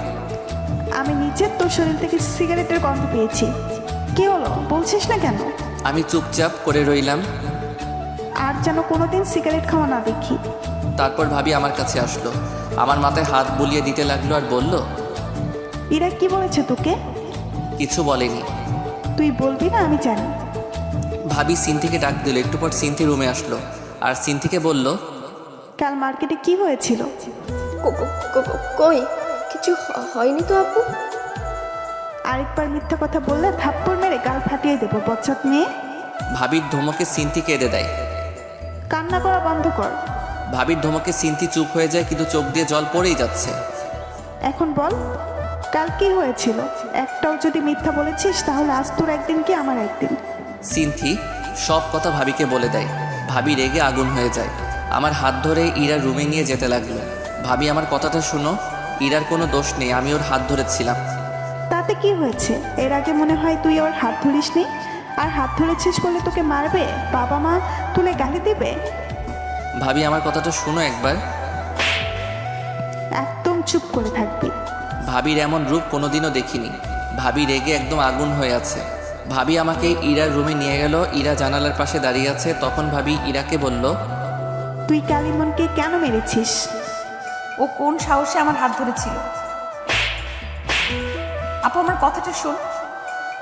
আমি নিজের তোর শরীর থেকে সিগারেটের গন্ধ পেয়েছি। কি হলো বলছিস না কেন? আমি চুপচাপ করে রইলাম। আর যেন কোনোদিন সিগারেট খাওয়া না দেখি। তারপর ভাবি আমার কাছে আসলো, আমার মাথায় হাত বুলিয়ে দিতে লাগলো আর বলল, ইরা কি বলেছে তোকে? কিছু বলেনি। তুই বলবি না? আমি জানি। ভাবি সিনথিকে ডাক দিল। একটু পর সিনথি রুমে আসলো আর সিনথিকে বলল, কাল মার্কেটে কি হয়েছিল? কই কিছু হয়নি তো আপু। আরেকবার মিথ্যা কথা বললে থাপ্পড় মেরে গাল ফাটিয়ে দেবো বচ্চাত মেয়ে। ভাবির ধমকে সিনথি কেঁদে দেয়। কান্না করা বন্ধ কর। ভাবির ধমকে সিনথি চুপ হয়ে যায়, কিন্তু চোখ দিয়ে জল পড়েই যাচ্ছে। এখন বল, কাল কি হয়েছিল? একটাও যদি মিথ্যা বলেছিস তাহলে আজ তোর একদিন কি আমার একদিন। সিনথি সব কথা ভাবিকে বলে দেয়। ভাবি রেগে আগুন হয়ে যায়। আমার হাত ধরে ইরা রুমে নিয়ে যেতে লাগলো। ভাবি আমার কথাটা শুনো, ইরার কোনো দোষ নেই, আমি ওর হাত ধরেছিলাম। তাতে কি হয়েছে? এর আগে মনে হয় তুই ওর হাত ধরিসনি, আর হাত ধরেছিস বলে তোকে মারবে, বাবা মা তুলে গালি দিবে? ভাবি আমার কথাটা শুনো একবার। একদম চুপ করে থাকবি। ভাবির এমন রূপ কোনোদিনও দেখিনি। ভাবি রেগে একদম আগুন হয়ে আছে। ভাবি আমাকে ইরার রুমে নিয়ে গেল। ইরা জানালার পাশে দাঁড়িয়ে আছে। তখন ভাবি ইরাকে বলল, তুই কালিমনকে কেন মেরেছিস? ও কোন সাহসে আমার হাত ধরেছিল? আপু আমার কথাটা শোন।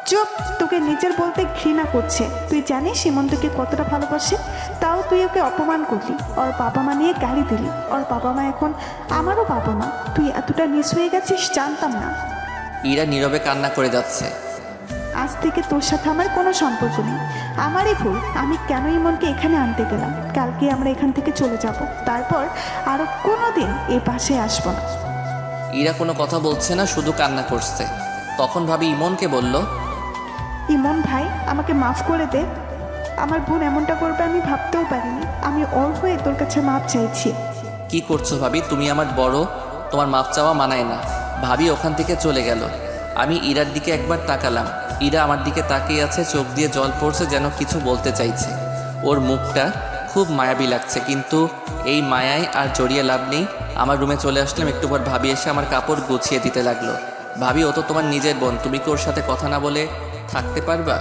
চুপ, তোকে নিজের বলতে ঘৃণা করছে। তুই জানিস ইমন তোকে কতটা ভালোবাসে, তাও তুই ওকে অপমান করলি, ওর বাবা মা নিয়ে গালি দিলি। ওর বাবা মা এখন আমারও বাবা মা। তুই এতটা মিস হয়ে গেছিস জানতাম না। ইরা নীরবে কান্না করে যাচ্ছে। আজ থেকে তোর সাথে আমার কোনো সম্পর্ক নেই। আমারই ভুল, আমি কেন ইমনকে এখানে আনতে গেলাম। কালকে আমরা এখান থেকে চলে যাব, তারপর আরও কোনো দিন এ পাশে আসবো না। ইরা কোনো কথা বলছে না, শুধু কান্না করছে। তখন ভাবি ইমনকে বলল, ইমন ভাই, আমাকে মাফ করে দে। আমার বোন এমনটা করবে আমি ভাবতেও পারিনি। আমি ওর হয়ে তোর কাছে মাপ চাইছি। কি করছো ভাবি? তুমি আমার বড়, তোমার মাপ চাওয়া মানায় না। ভাবি ওখান থেকে চলে গেল। আমি ইরার দিকে একবার তাকালাম। ইরা আমার দিকে তাকিয়ে আছে, চোখ দিয়ে জল পড়ছে, যেন কিছু বলতে চাইছে। ওর মুখটা খুব মায়াবী লাগছে, কিন্তু এই মায়ায় আর জড়িয়ে লাভ নেই। আমার রুমে চলে আসলাম। একটু পর ভাবি এসে আমার কাপড় গুছিয়ে দিতে লাগলো। ভাবি ও তো তোমার নিজের বোন, তুমি কি ওর সাথে কথা না বলে থাকতে পারবা?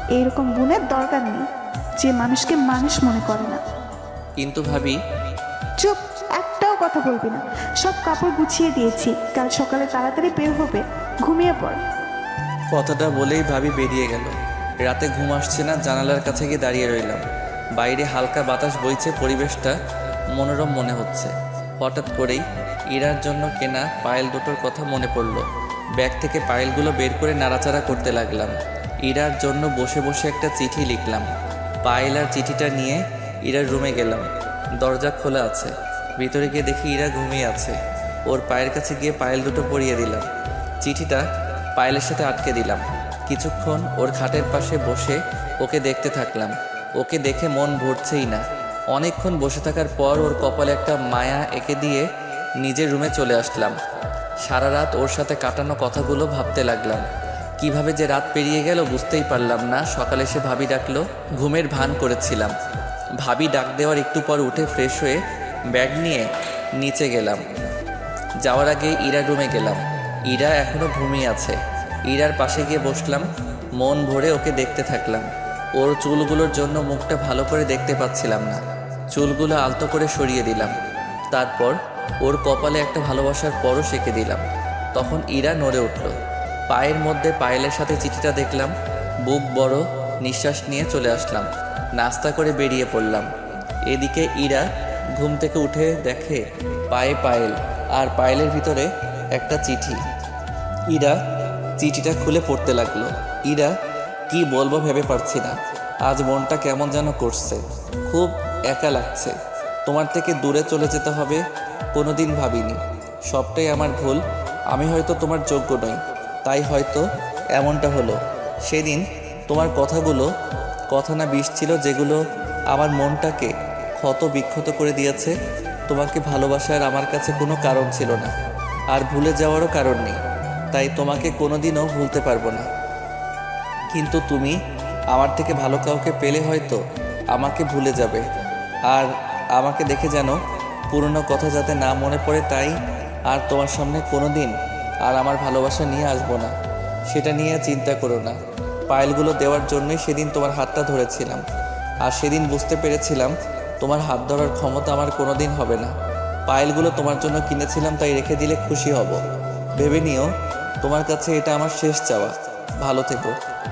এইরকম বোনের দরকার নেই যে মানুষকে মানুষ মনে করে না। কিন্তু ভাবি। চুপ, একটাও কথা বলবি না। সব কাপড় গুছিয়ে দিয়েছি, কাল সকালে তাড়াতাড়ি বের হবে, ঘুমিয়ে পড়। কথাটা বলেই ভাবি বেরিয়ে গেল। রাতে ঘুম আসছে না, জানালার কাছে গিয়ে দাঁড়িয়ে রইলাম। বাইরে হালকা বাতাস বইছে, পরিবেশটা মনোরম মনে হচ্ছে। হঠাৎ করেই ইরার জন্য কেনা পায়েল দুটোর কথা মনে পড়ল। ব্যাগ থেকে পায়েলগুলো বের করে নাড়াচাড়া করতে লাগলাম। ইরার জন্য বসে বসে একটা চিঠি লিখলাম। পায়েল আর চিঠিটা নিয়ে ইরার রুমে গেলাম। দরজা খোলা আছে। ভিতরে গিয়ে দেখি ইরা ঘুমিয়ে আছে। ওর পায়ের কাছে গিয়ে পায়েল দুটো পরিয়ে দিলাম। চিঠিটা পায়েলের সাথে আটকে দিলাম। কিছুক্ষণ ওর খাটের পাশে বসে ওকে দেখতে থাকলাম। ওকে দেখে মন ভরছেই না। অনেকক্ষণ বসে থাকার পর ওর কপালে একটা মায়া এঁকে দিয়ে নিজের রুমে চলে আসলাম। সারা রাত ওর সাথে কাটানো কথাগুলো ভাবতে লাগলাম। কিভাবে যে রাত পেরিয়ে গেল বুঝতেই পারলাম না। সকালে সে ভাবি ডাকলো, ঘুমের ভান করেছিলাম। ভাবি ডাক দেওয়ার একটু পর উঠে ফ্রেশ হয়ে ব্যাগ নিয়ে নিচে গেলাম। যাওয়ার আগে ইরার রুমে গেলাম। ইরা এখনও ঘুমিয়ে আছে। ইরার পাশে গিয়ে বসলাম। মন ভরে ওকে দেখতে থাকলাম। ওর চুলগুলোর জন্য মুখটা ভালো করে দেখতে পাচ্ছিলাম না। চুলগুলো আলতো করে সরিয়ে দিলাম। তারপর ওর কপালে একটা ভালোবাসার পরশ এঁকে দিলাম। তখন ইরা নড়ে উঠল। পায়ের মধ্যে পায়েলের সাথে চিঠিটা দেখলাম। বুক বড় নিঃশ্বাস নিয়ে চলে আসলাম। নাস্তা করে বেরিয়ে পড়লাম। এদিকে ইরা ঘুম থেকে উঠে দেখে পায়ে পায়েল, আর পায়েলের ভিতরে একটা চিঠি। ইরা চিঠিটা খুলে পড়তে লাগলো। ইরা কি বলবো ভেবে পারছি না। আজ মনটা কেমন যেন করছে, খুব একা লাগছে। তোমার থেকে দূরে চলে যেতে হবে কোনোদিন ভাবিনি। সবটাই আমার ভুল। আমি হয়তো তোমার যোগ্য নই, তাই হয়তো এমনটা হলো। সেদিন তোমার কথাগুলো কথা না বিষ ছিল, যেগুলো আমার মনটাকে ক্ষত বিক্ষত করে দিয়েছে। তোমাকে ভালোবাসার আমার কাছে কোনো কারণ ছিল না, আর ভুলে যাওয়ারও কারণ নেই। তাই তোমাকে কোনোদিনও ভুলতে পারবো না। কিন্তু তুমি আমার থেকে ভালো কাউকে পেলে হয়তো আমাকে ভুলে যাবে। আর আমাকে দেখে যেন পুরনো কথা যাতে না মনে পড়ে, তাই আর তোমার সামনে কোনো দিন আর আমার ভালোবাসা নিয়ে আসবো না। সেটা নিয়ে চিন্তা করো না। পায়েলগুলো দেওয়ার জন্যই সেদিন তোমার হাতটা ধরেছিলাম। আর সেদিন বুঝতে পেরেছিলাম তোমার হাত ধরার ক্ষমতা আমার কোনো দিন হবে না। পায়েলগুলো তোমার জন্য কিনেছিলাম, তাই রেখে দিলে খুশি হব। ভেবে নিও তোমার কাছে এটা আমার শেষ চাওয়া। ভালো থেকো।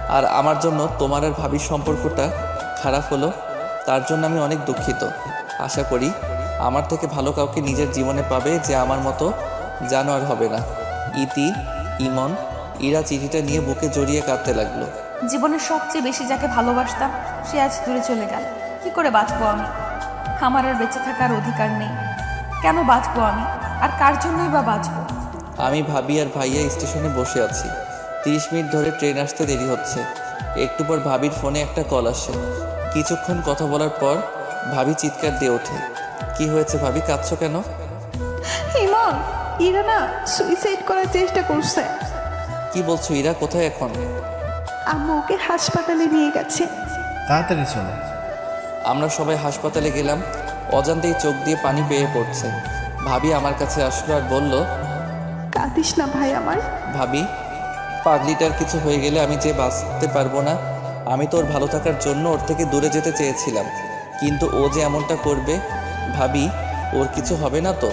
আর আমার জন্য তোমার আর ভাবির সম্পর্কটা খারাপ হলো, তার জন্য আমি অনেক দুঃখিত। আশা করি আমার থেকে ভালো কাউকে নিজের জীবনে পাবে, যে আমার মতো জানোয়ার হবে না। ইতি, ইমন। ইরা চিঠিটা নিয়ে বুকে জড়িয়ে কাঁদতে লাগলো। জীবনের সবচেয়ে বেশি যাকে ভালোবাসতাম সে আজ দূরে চলে গেল। কি করে বাঁচবো আমি? আমার আর বেঁচে থাকার অধিকার নেই। কেন বাঁচবো আমি? আর কার জন্যই বা বাঁচবো? আমি ভাবি আর ভাইয়া স্টেশনে বসে আছি। 30 মিনিট ধরে ট্রেন আসতে দেরি হচ্ছে। একটু পর ভাবির ফোনে একটা কল আসে। কিছুক্ষণ কথা বলার পর ভাবি চিৎকার দিয়ে ওঠে। কি হয়েছে ভাবি, কাঁদছো কেন? ইমন, ইরা না সুইসাইড করার চেষ্টা করছে। কি বলছো ইরা? কোথায় এখন? আম্মু ওকে হাসপাতালে নিয়ে গেছে। তাড়াতাড়ি চলো। আমরা সবাই হাসপাতালে গেলাম। অজান্তেই চোখ দিয়ে পানি বেয়ে পড়ছে। ভাবি আমার কাছে আসলো আর বলল, কাঁদিস না ভাই আমার। ভাবি, পাগলিটার কিছু হয়ে গেলে আমি যে বাঁচতে পারবো না। আমি তো ওর ভালো থাকার জন্য ওর থেকে দূরে যেতে চেয়েছিলাম, কিন্তু ও যে এমনটা করবে। ভাবি, ওর কিছু হবে না তো?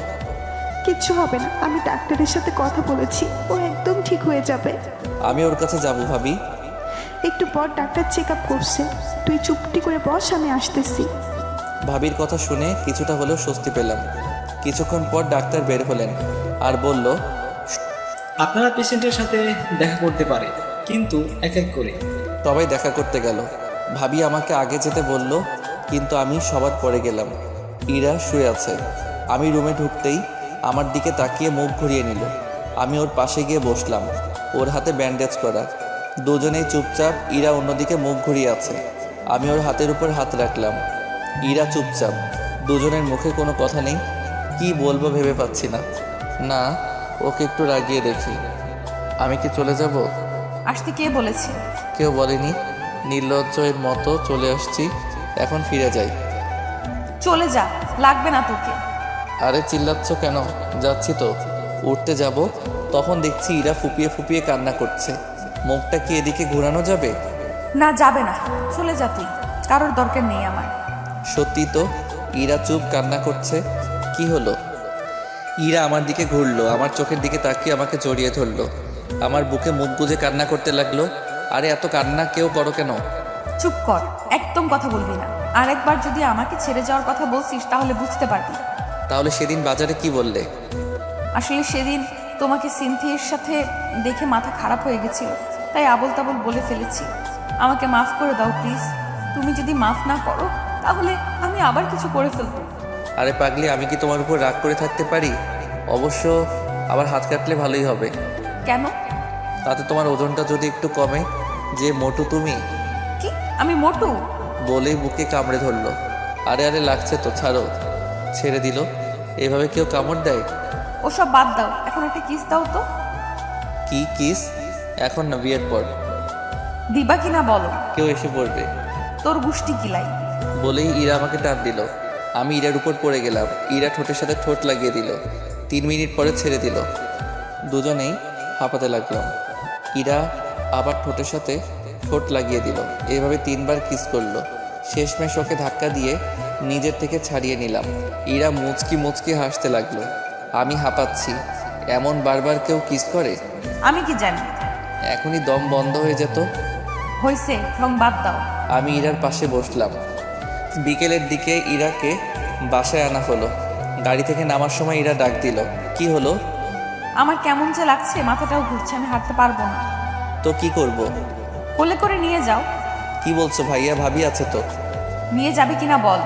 কিচ্ছু হবে না, আমি ডাক্তারের সাথে কথা বলেছি, ও একদম ঠিক হয়ে যাবে। আমি ওর কাছে যাব ভাবি। একটু পর ডাক্তার চেক আপ করছে, তুই চুপটি করে বস, আমি আসতেছি। ভাবির কথা শুনে কিছুটা হলেও স্বস্তি পেলাম। কিছুক্ষণ পর ডাক্তার বের হলেন আর বলল, আপনারা পেশেন্টের সাথে দেখা করতে পারে, কিন্তু এক এক করে। সবাই দেখা করতে গেল। ভাবি আমাকে আগে যেতে বলল, কিন্তু আমি সবার পরে গেলাম। ইরা শুয়ে আছে। আমি রুমে ঢুকতেই আমার দিকে তাকিয়ে মুখ ঘুরিয়ে নিল। আমি ওর পাশে গিয়ে বসলাম। ওর হাতে ব্যান্ডেজ করা। দুজনেই চুপচাপ। ইরা অন্যদিকে মুখ ঘুরিয়ে আছে। আমি ওর হাতের উপর হাত রাখলাম। ইরা চুপচাপ। দুজনের মুখে কোনো কথা নেই। কি বলবো ভেবে পাচ্ছি না। না, ওকে একটু রাগিয়ে দেখি। আমি কি চলে যাব? আসতে কে বলেছে? কেউ বলেনি। নির্লজ্জের মতো চলে আসছি। এখন ফিরে যাই। চলে যা, লাগবে না তোকে। আরে চিল্লাচ্ছ কেন? যাচ্ছি তো। উঠতে যাব, তখন দেখছি ইরা ফুপিয়ে ফুপিয়ে কান্না করছে। মুখটা কি এদিকে ঘোরানো যাবে? না, যাবে না, চলে যা তুই, কারোর দরকার নেই আমার। সত্যি তো। ইরা চুপ, কান্না করছে। কি হলো? ইরা আমার দিকে ঘুরলো, আমার চোখের দিকে তাকিয়ে আমাকে জড়িয়ে ধরলো। আমার বুকে মুখ গুজে কান্না করতে লাগলো। আরে এত কান্না কেউ করো কেন? চুপ কর, একদম কথা বলবি না। আর একবার যদি আমাকে ছেড়ে যাওয়ার কথা বলছিস তাহলে বুঝতে পারবি। তাহলে সেদিন বাজারে কি বললে? আসলে সেদিন তোমাকে সিনথিয়ার সাথে দেখে মাথা খারাপ হয়ে গেছিল, তাই আবল তাবল বলে ফেলেছি। আমাকে মাফ করে দাও প্লিজ। তুমি যদি মাফ না করো তাহলে আমি আবার কিছু করে ফেলবো। আরে পাগলি, আমি কি তোমার উপর রাগ করে থাকতে পারি? অবশ্য আবার হাত কাটলে ভালোই হবে। কেন? তাতে তোমার ওজনটা যদি একটু কমে। যে মোটু তুমি। কি আমি মোটু? বলেই বুকে কামড়ে ধরলো। আরে আরে লাগছে তো, ছাড়ো। ছেড়ে দিল। এভাবে কেউ কামড় দেয়? ওসব বাদ দাও, এখন একটা কিস দাও তো। কি কিস? এখন না, বিয়ের পর। দিবা কিনা বলো। কেউ এসে পড়বে। তোর গুষ্টি কিলাই। বলেই ইরা আমাকে টান দিল। আমি ইরার উপর পড়ে গেলাম। ইরা ঠোঁটের সাথে ঠোঁট লাগিয়ে দিল। 3 মিনিট পরে ছেড়ে দিল। দুজনেই হাঁপাতে লাগলাম। ইরা আবার ঠোঁটের সাথে ঠোঁট লাগিয়ে দিল। এভাবে 3 বার কিস করলো। শেষমেশ ওকে ধাক্কা দিয়ে নিজের থেকে ছাড়িয়ে নিলাম। ইরা মুচকি মুচকি হাসতে লাগলো। আমি হাঁপাচ্ছি। এমন বারবার কেউ কিস করে? আমি কি জানি। এখনই দম বন্ধ হয়ে যেত। হইছে, ঢং বাদ দাও। আমি ইরার পাশে বসলাম। বিকেলের দিকে ইরাকে বাসায় আনা হলো। গাড়ি থেকে নামার সময় ইরা ডাক দিল, কি হলো? আমার কেমন যে লাগছে, মাথাটাও ঘুরছে, আমি হাঁটতে পারবো না। তো কি করব? কোলে করে নিয়ে যাও। কি বলছো ভাইয়া? ভাবি আছে তো। নিয়ে যাবে কিনা বল।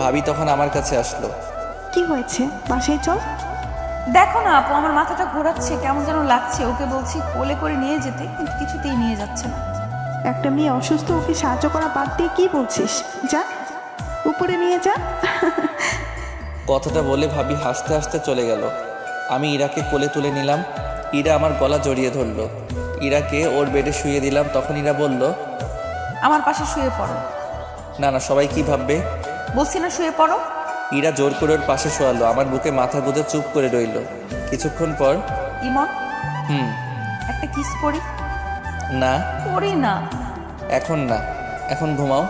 ভাবি তখন আমার কাছে আসলো। কি হয়েছে, বাসায় চল। দেখো না আপু, আমার মাথাটা ঘোরাচ্ছে, কেমন যেন লাগছে। ওকে বলছি কোলে করে নিয়ে যেতে, কিন্তু কিছুতেই নিয়ে যাচ্ছে না। একটা মেয়ে অসুস্থ, ওকে সাহায্য করা বাদ দিয়ে কি বলছিস? যা উপরে নিয়ে যা। কথাটা বলে ভাবি হাসতে হাসতে চলে গেল। আমি ইরাকে কোলে তুলে নিলাম। ইরা আমার গলা জড়িয়ে ধরলো। ইরাকে ওর বেডে শুয়ে দিলাম। তখন ইরা বলল, আমার পাশে শুয়ে পড়ো। না না, সবাই কি ভাববে? বলছি না শুয়ে পড়ো। ইরা জোর করে ওর পাশে শোয়ালো। আমার বুকে মাথা গুঁজে চুপ করে রইল। কিছুক্ষণ পর, ইমন, হুম। একটা কিস করি। না, করি না। এখন না, এখন ঘুমাও।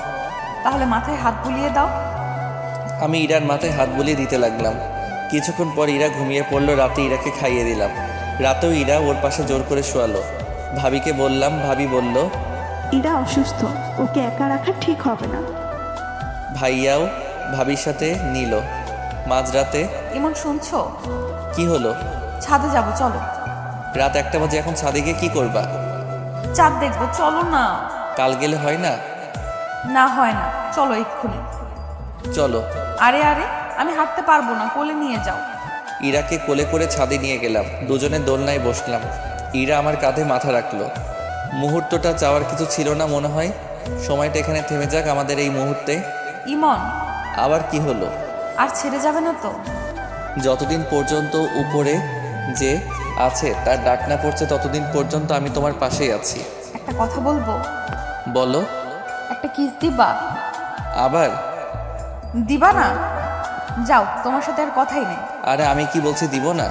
তাহলে মাথায় হাত বুলিয়ে দাও। আমি ইরার মাথায় হাত বুলিয়ে দিতে লাগলাম। কিছুক্ষণ পর ইরা ঘুমিয়ে পড়লো। রাতে ইরাকে খাইয়ে দিলাম। রাতেও ইরা ওর পাশে জোর করে শোয়ালো। ভাবিকে বললাম। ভাবি বলল, ইরা অসুস্থ, ওকে একা রাখা ঠিক হবে না। ভাইয়াও ভাবির সাথে নিল। মাঝরাতে, ইমন শুনছো? কি হলো? ছাদে যাব, চলো। রাত 1টা বাজে, এখন ছাদে গিয়ে কি করবা? চাঁদ দেখবো, চলো না। কাল গেলে হয় না? না হয় না, চলো এক্ষুনি। চলো। আরে আরে, আমি হাঁটতে পারবো না, কোলে নিয়ে যাও। ইরাকে কোলে করে ছাদে নিয়ে গেলাম। দুজনে দোলনায় বসলাম। ইরা আমার কাঁধে মাথা রাখলো। মুহূর্তটা চাওয়ার কিছু ছিল না মনে হয়। সময়টা এখানে থেমে যাক আমাদের এই মুহূর্তে। ইমন, আবার কি হলো? আর ছেড়ে যাবে না তো? যতদিন পর্যন্ত উপরে যে আছে তার ডাক না পড়ছে ততদিন পর্যন্ত আমি তোমার পাশেই আছি। একটা কথা বলবো? বলো। একটা কিস দিবা? আবার? দিবা না? যাও, তোমার সাথে আর কথাই নেই। আরে আমি কি বলছি দিব না?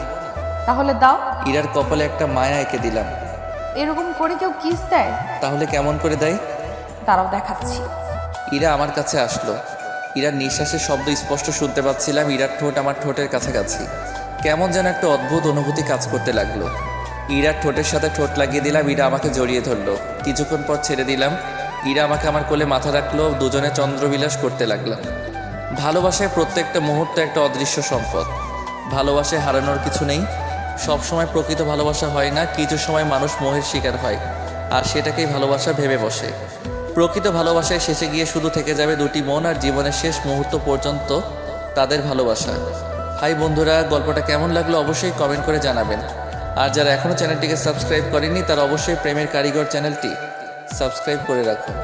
তাহলে দাও। ইরার কপালে একটা মায়া এঁকে দিলাম। এরকম করে কেউ কিস দেয়? তাহলে কেমন করে দেয়? দাঁড়াও দেখাচ্ছি। ইরা আমার কাছে আসলো। ইরার নিঃশ্বাসের শব্দ স্পষ্ট শুনতে পাচ্ছিলাম। ইরার ঠোঁট আমার ঠোঁটের কাছাকাছি। কেমন যেন একটা অদ্ভুত অনুভূতি কাজ করতে লাগলো। ইরার ঠোঁটের সাথে ঠোঁট লাগিয়ে দিলাম। ইরা আমাকে জড়িয়ে ধরলো। কিছুক্ষণ পর ছেড়ে দিলাম। ইরা আমাকে আমার কোলে মাথা রাখলো। দুজনে চন্দ্রবিলাস করতে লাগলাম। ভালোবাসায় প্রত্যেকটা মুহূর্ত একটা অদৃশ্য সম্পদ। ভালোবাসায় হারানোর কিছু নেই। সব সময় প্রকৃত ভালোবাসা হয় না, কিছু সময় মানুষ মোহের শিকার হয় আর সেটাকেই ভালোবাসা ভেবে বসে। প্রকৃত ভালোবাসায় শেষে গিয়ে শুধু থেকে যাবে দুটি মন, আর জীবনের শেষ মুহূর্ত পর্যন্ত তাদের ভালোবাসা। হাই বন্ধুরা, গল্পটা কেমন লাগলো অবশ্যই কমেন্ট করে জানাবেন। আর যারা এখনও চ্যানেলটিকে সাবস্ক্রাইব করেনি তারা অবশ্যই প্রেমের কারিগর চ্যানেলটি সাবস্ক্রাইব করে রাখুন।